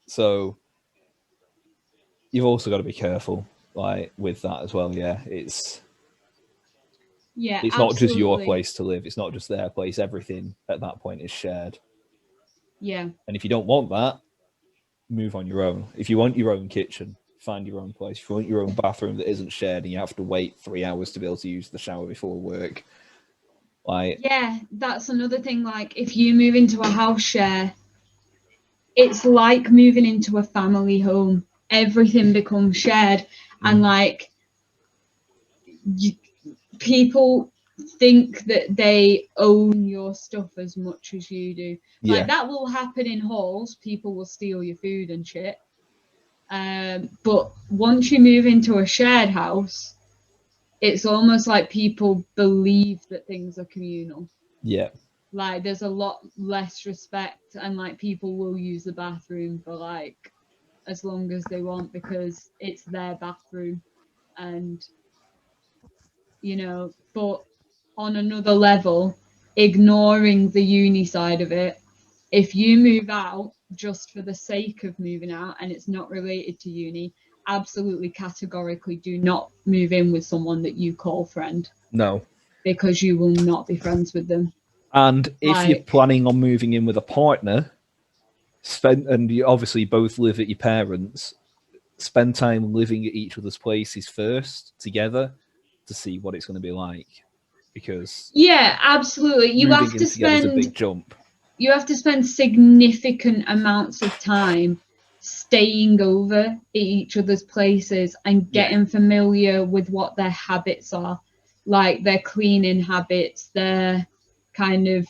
So you've also got to be careful, like with that as well. Yeah, it's not just your absolutely. place to live. It's not just their place. Everything at that point is shared. Yeah. And if you don't want that, move on your own. If you want your own kitchen, find your own place. If you want your own bathroom that isn't shared and you have to wait 3 hours to be able to use the shower before work, like Yeah, that's another thing. Like if you move into a house share, it's like moving into a family home. Everything becomes shared, and like people think that they own your stuff as much as you do. yeah, Like that will happen in halls. People will steal your food and shit. But once you move into a shared house, it's almost like people believe that things are communal. yeah, Like there's a lot less respect, and like people will use the bathroom for like as long as they want because it's their bathroom, and you know. But on another level, ignoring the uni side of it, if you move out just for the sake of moving out and it's not related to uni, absolutely categorically do not move in with someone that you call friend no. because you will not be friends with them. And if you're Like, planning on moving in with a partner, and you obviously both live at your parents', spend time living at each other's places first together to see what it's going to be like. Because yeah, absolutely. moving in together is a big jump. You have to spend significant amounts of time staying over at each other's places and getting familiar with what their habits are, like their cleaning habits, their kind of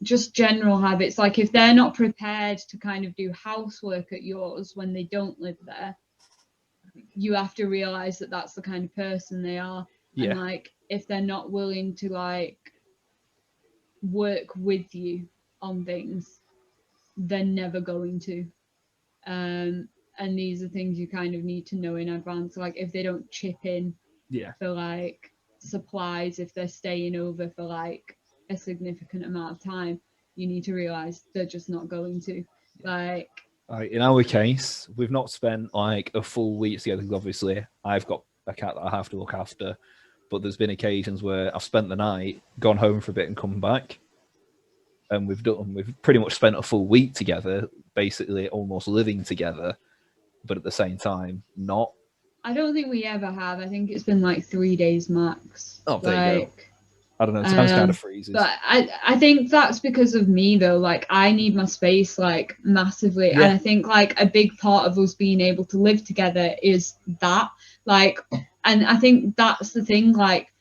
just general habits. Like if they're not prepared to kind of do housework at yours when they don't live there, you have to realize that that's the kind of person they are. Yeah. And like if they're not willing to like work with you on things, they're never going to. And these are things you kind of need to know in advance. Like if they don't chip in for like supplies, if they're staying over for like a significant amount of time, you need to realize they're just not going to. Like in our case, we've not spent like a full week together because obviously I've got a cat that I have to look after. But there's been occasions where I've spent the night, gone home for a bit, and come back, and we've pretty much spent a full week together, basically almost living together, but at the same time not. I don't think we ever have. I think it's been like 3 days max. Oh, there you go. I don't know. Time's kind of freezes. But I think that's because of me though. Like I need my space like massively, Yeah. and I think like a big part of us being able to live together is that. Like, and I think that's the thing. Like,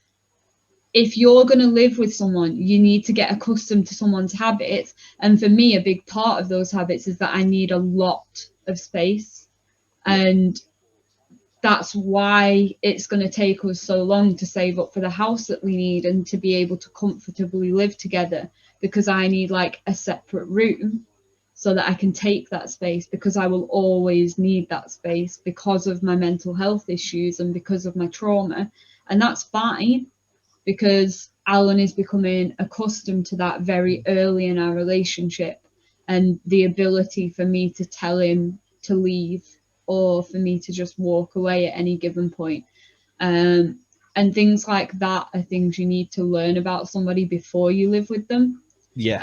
if you're going to live with someone, you need to get accustomed to someone's habits. And for me, a big part of those habits is that I need a lot of space. And that's why it's going to take us so long to save up for the house that we need and to be able to comfortably live together, because I need like a separate room so that I can take that space, because I will always need that space because of my mental health issues and because of my trauma. And that's fine, because Alan is becoming accustomed to that very early in our relationship, and the ability for me to tell him to leave or for me to just walk away at any given point. And things like that are things you need to learn about somebody before you live with them. Yes.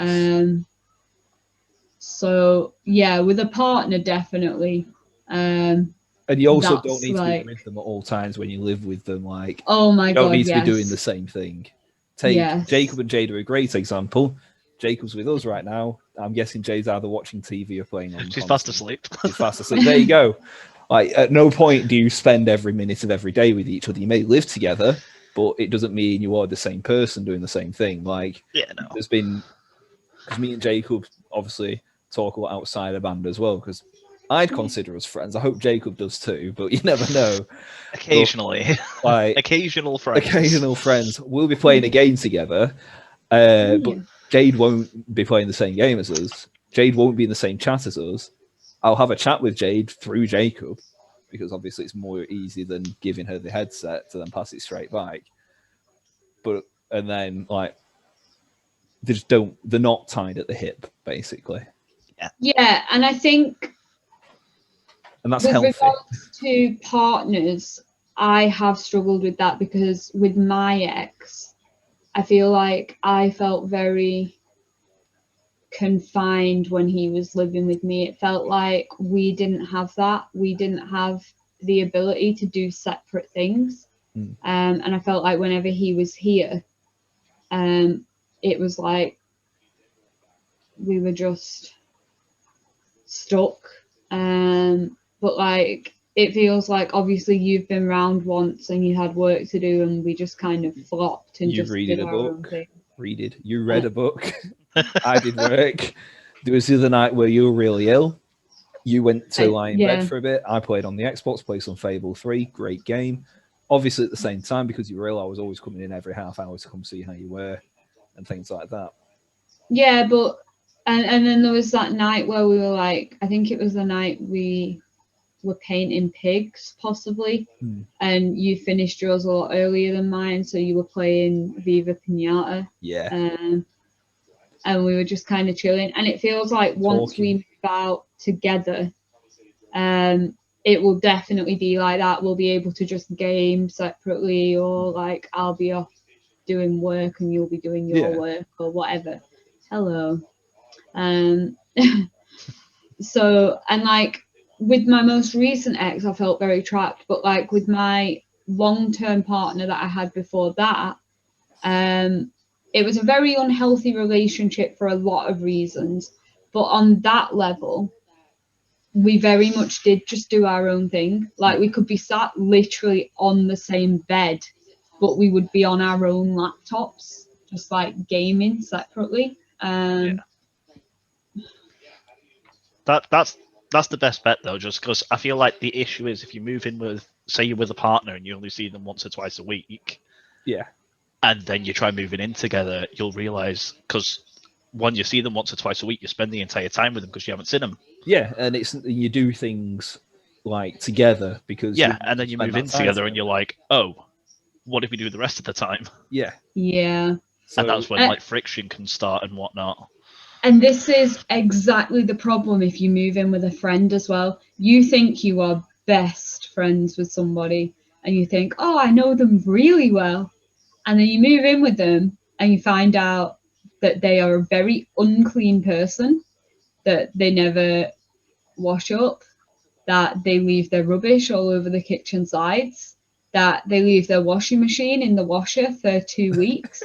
So yeah, with a partner, definitely. And you also That's don't need to like- be with them at all times when you live with them. Like, Oh my you don't God, need to yes. be doing the same thing. Take Yes. Jacob and Jade are a great example. Jacob's with us right now. I'm guessing Jade's either watching TV or playing on. She's console. fast asleep. She's fast asleep. There you go. Like, at no point do you spend every minute of every day with each other. You may live together, but it doesn't mean you are the same person doing the same thing. Like, Yeah, no. there's been, because me and Jacob obviously talk a lot outside of band as well, because I'd consider us friends. I hope Jacob does too, but you never know. Occasionally. But, like, occasional friends. Occasional friends. We'll be playing a game together, but Jade won't be playing the same game as us. Jade won't be in the same chat as us. I'll have a chat with Jade through Jacob, because obviously it's more easy than giving her the headset to then pass it straight back. But, and then, like, they're not tied at the hip, basically. Yeah, and I think And that's with healthy. regards to partners, I have struggled with that, because with my ex, I feel like I felt very confined when he was living with me. It felt like we didn't have that. We didn't have the ability to do separate things. And I felt like whenever he was here, it was like we were just stuck. But like, it feels like obviously you've been round once and you had work to do, and we just kind of flopped and You just read did a our own book. thing. You read a book. I did work. There was the other night where you were really ill. You went to lie in bed for a bit. I played on the Xbox, played some Fable 3. Great game. Obviously, at the same time, because you were ill, I was always coming in every half hour to come see how you were and things like that. Yeah, but and then there was that night where we were like, I think it was the night we were painting pigs, possibly, and you finished yours a lot earlier than mine, so you were playing Viva Pinata. Yeah. And we were just kind of chilling, and it feels like once we move out together, it will definitely be like that. We'll be able to just game separately, or like I'll be off doing work and you'll be doing your work or whatever. Hello. So, and like with my most recent ex, I felt very trapped, but like with my long-term partner that I had before that, it was a very unhealthy relationship for a lot of reasons. But on that level, we very much did just do our own thing. Like we could be sat literally on the same bed, but we would be on our own laptops, just like gaming separately. That's the best bet though, just because I feel like the issue is if you move in with, say you're with a partner and you only see them once or twice a week, and then you try moving in together, you'll realize, because when you see them once or twice a week, you spend the entire time with them because you haven't seen them. Yeah, and you do things like together because and then you move in together and you're like, oh, what if we do the rest of the time? Yeah. So, and that's when like friction can start and whatnot. And this is exactly the problem if you move in with a friend as well. You think you are best friends with somebody and you think, oh, I know them really well. And then you move in with them and you find out that they are a very unclean person, that they never wash up, that they leave their rubbish all over the kitchen sides, that they leave their washing machine in the washer for 2 weeks.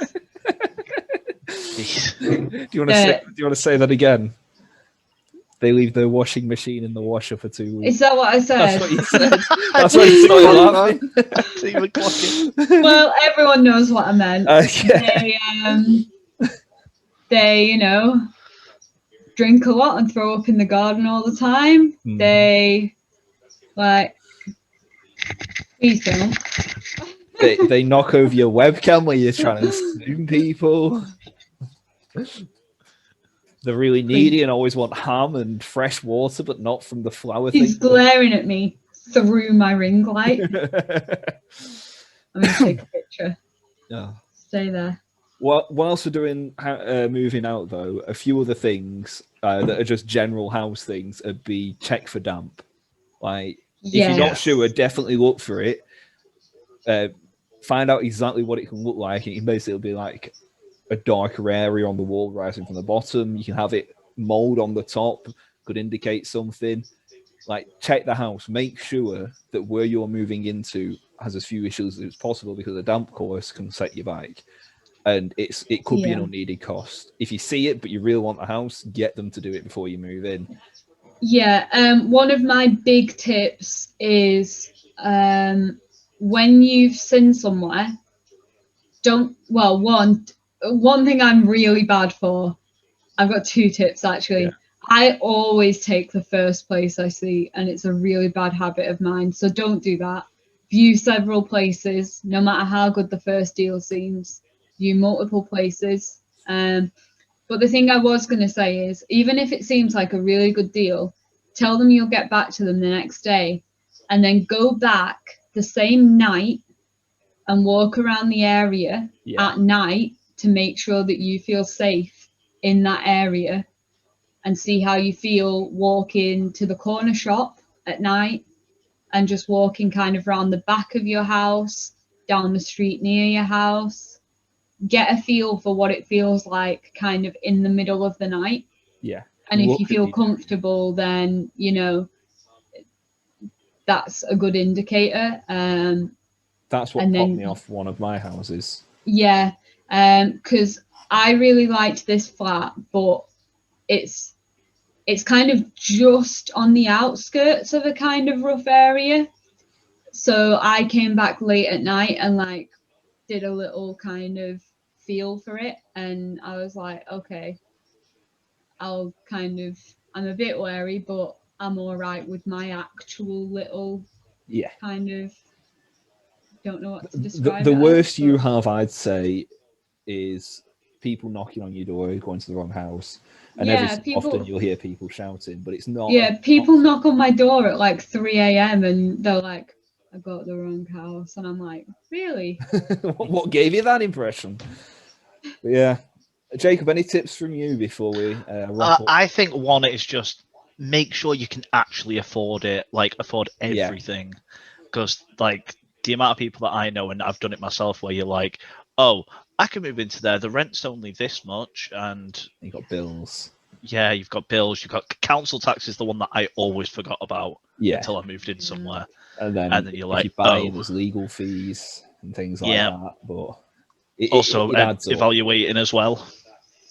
Do you want to say that again? They leave the washing machine in the washer for 2 weeks. Is that what I said? That's what you said. That's why you started laughing. Well, everyone knows what I meant. Okay. They, you know, drink a lot and throw up in the garden all the time. They, like, please don't. They knock over your webcam when you're trying to Zoom people. They're really needy and always want ham and fresh water, but not from the flower thing. He's glaring at me through my ring light. I'm going to take a picture. Yeah. Stay there. Well, whilst we're doing moving out, though, a few other things that are just general house things would be check for damp. Like, if you're not sure, definitely look for it. Find out exactly what it can look like, and it basically will be like a darker area on the wall rising from the bottom. You can have it mold on the top, could indicate something. Like, check the house, make sure that where you're moving into has as few issues as possible, because a damp course can set you back, and it could be an unneeded cost. If you see it but you really want the house, get them to do it before you move in. One of my big tips is when you've seen somewhere, one thing I'm really bad for, I've got 2 tips actually. I always take the first place I see, and it's a really bad habit of mine, so don't do that. View several places, no matter how good the first deal seems. View multiple places. But the thing I was going to say is, even if it seems like a really good deal, tell them you'll get back to them the next day, and then go back the same night and walk around the area at night to make sure that you feel safe in that area, and see how you feel walking to the corner shop at night and just walking kind of around the back of your house, down the street near your house. Get a feel for what it feels like kind of in the middle of the night. Yeah. And if you feel comfortable, then, you know, that's a good indicator. That's what popped me off one of my houses. Yeah, because I really liked this flat, but it's kind of just on the outskirts of a kind of rough area. So I came back late at night and like did a little kind of feel for it, and I was like, okay, I'm a bit wary, but I'm all right with my actual little kind of, don't know what to describe. The worst you have, I'd say, is people knocking on your door, going to the wrong house. And often you'll hear people shouting, but it's not. Yeah, people knock on my door at like 3 a.m. and they're like, I got the wrong house. And I'm like, really? What gave you that impression? But yeah. Jacob, any tips from you before we wrap up? I think one is just make sure you can actually afford it, like afford everything. Because like the amount of people that I know, and I've done it myself, where you're like, oh, I can move into there. The rent's only this much, and you got bills. Yeah, you've got bills. You've got council tax is the one that I always forgot about until I moved in somewhere. And then you're like, there's legal fees and things like that. But it adds evaluating as well,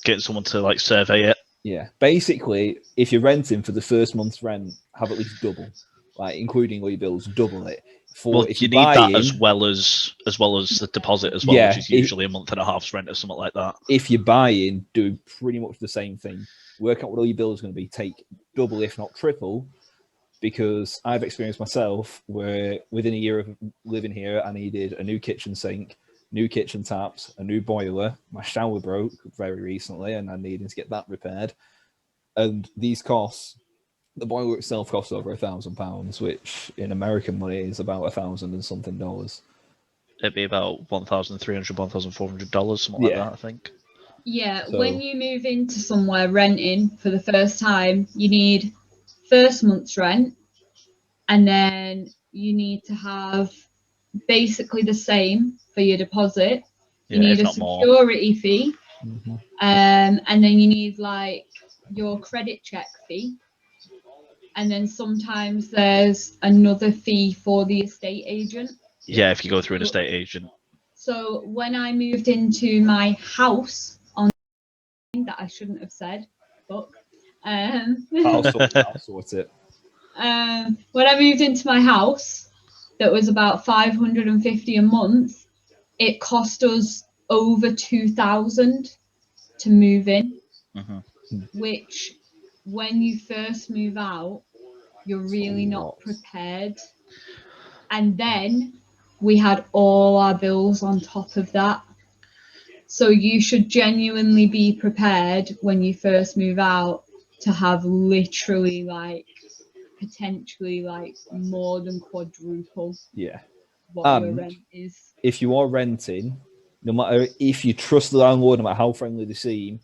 getting someone to like survey it. Yeah, basically, if you're renting for the first month's rent, have at least double, like including all your bills, double it. If you need that as well as the deposit as well, which is usually a month and a half's rent or something like that. If you're buying, do pretty much the same thing. Work out what all your bills are going to be. Take double, if not triple, because I've experienced myself where within a year of living here, I needed a new kitchen sink, new kitchen taps, a new boiler. My shower broke very recently, and I needed to get that repaired. And these costs. The boiler itself costs over £1,000, which in American money is about $1,000 and something dollars. It'd be about $1,300, $1,400, something like that, I think. Yeah, so, when you move into somewhere renting for the first time, you need first month's rent, and then you need to have basically the same for your deposit. You need a security fee, and then you need like your credit check fee. And then sometimes there's another fee for the estate agent. Yeah, if you go through an estate agent. So when I moved into my house that I shouldn't have said. Fuck. I'll sort it. When I moved into my house, that was about 550 a month. It cost us over 2,000 to move in, which when you first move out, you're really not prepared. And then we had all our bills on top of that. So you should genuinely be prepared when you first move out to have literally like potentially like more than quadruple what your rent is. If you are renting, no matter if you trust the landlord, no matter how friendly they seem,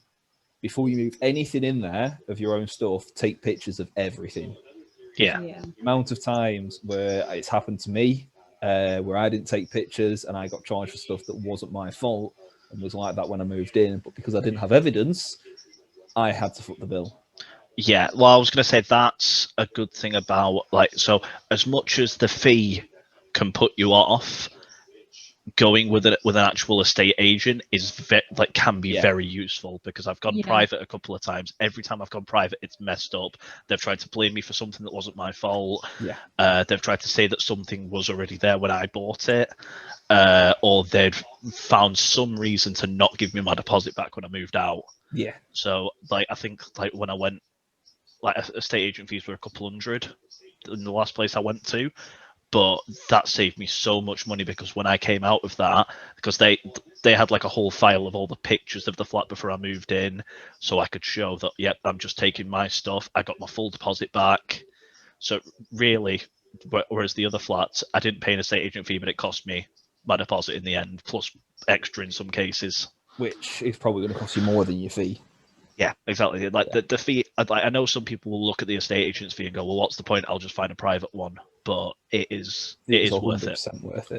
before you move anything in there of your own stuff, take pictures of everything. Yeah. The amount of times where it's happened to me, where I didn't take pictures and I got charged for stuff that wasn't my fault and was like that when I moved in, but because I didn't have evidence, I had to foot the bill. Yeah, well, I was going to say that's a good thing about, like, so as much as the fee can put you off, going with an actual estate agent is can be very useful, because I've gone private a couple of times. Every time I've gone private, it's messed up. They've tried to blame me for something that wasn't my fault. They've tried to say that something was already there when I bought it, or they've found some reason to not give me my deposit back when I moved out. So like I think like when I went, like estate agent fees were a couple hundred in the last place I went to. But that saved me so much money, because when I came out of that, because they had like a whole file of all the pictures of the flat before I moved in, so I could show that, yep, I'm just taking my stuff. I got my full deposit back. So really, whereas the other flats, I didn't pay an estate agent fee, but it cost me my deposit in the end, plus extra in some cases. Which is probably going to cost you more than your fee. Yeah, exactly. Like the fee, I know some people will look at the estate agent's fee and go, well, what's the point? I'll just find a private one. But it is worth it.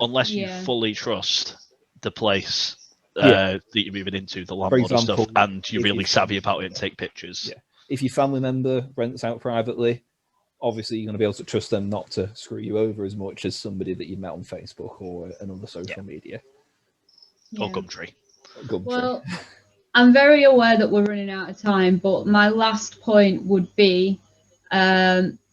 Unless you fully trust the place that you're moving into, the landlord and stuff, and you're really savvy about it and take pictures. If your family member rents out privately, obviously you're going to be able to trust them not to screw you over as much as somebody that you met on Facebook or another social media. Or Gumtree. Well, I'm very aware that we're running out of time, but my last point would be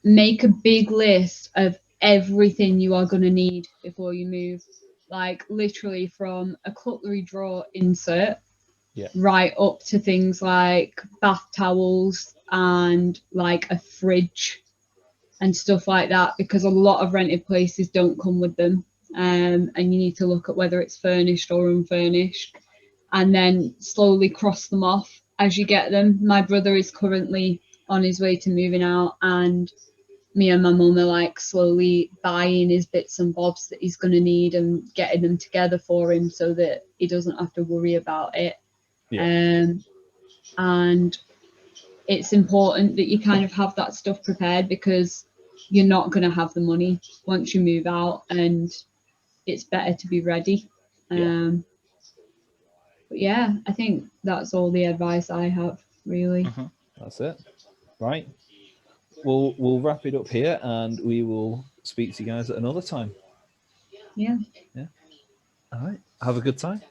make a big list of everything you are going to need before you move. Like literally from a cutlery drawer insert right up to things like bath towels and like a fridge and stuff like that, because a lot of rented places don't come with them, and you need to look at whether it's furnished or unfurnished, and then slowly cross them off as you get them. My brother is currently on his way to moving out, and me and my mum are like slowly buying his bits and bobs that he's going to need and getting them together for him so that he doesn't have to worry about it. And it's important that you kind of have that stuff prepared, because you're not going to have the money once you move out, and it's better to be ready. But yeah, I think that's all the advice I have, really. That's it. Right. We'll wrap it up here, and we will speak to you guys at another time. Yeah. All right. Have a good time.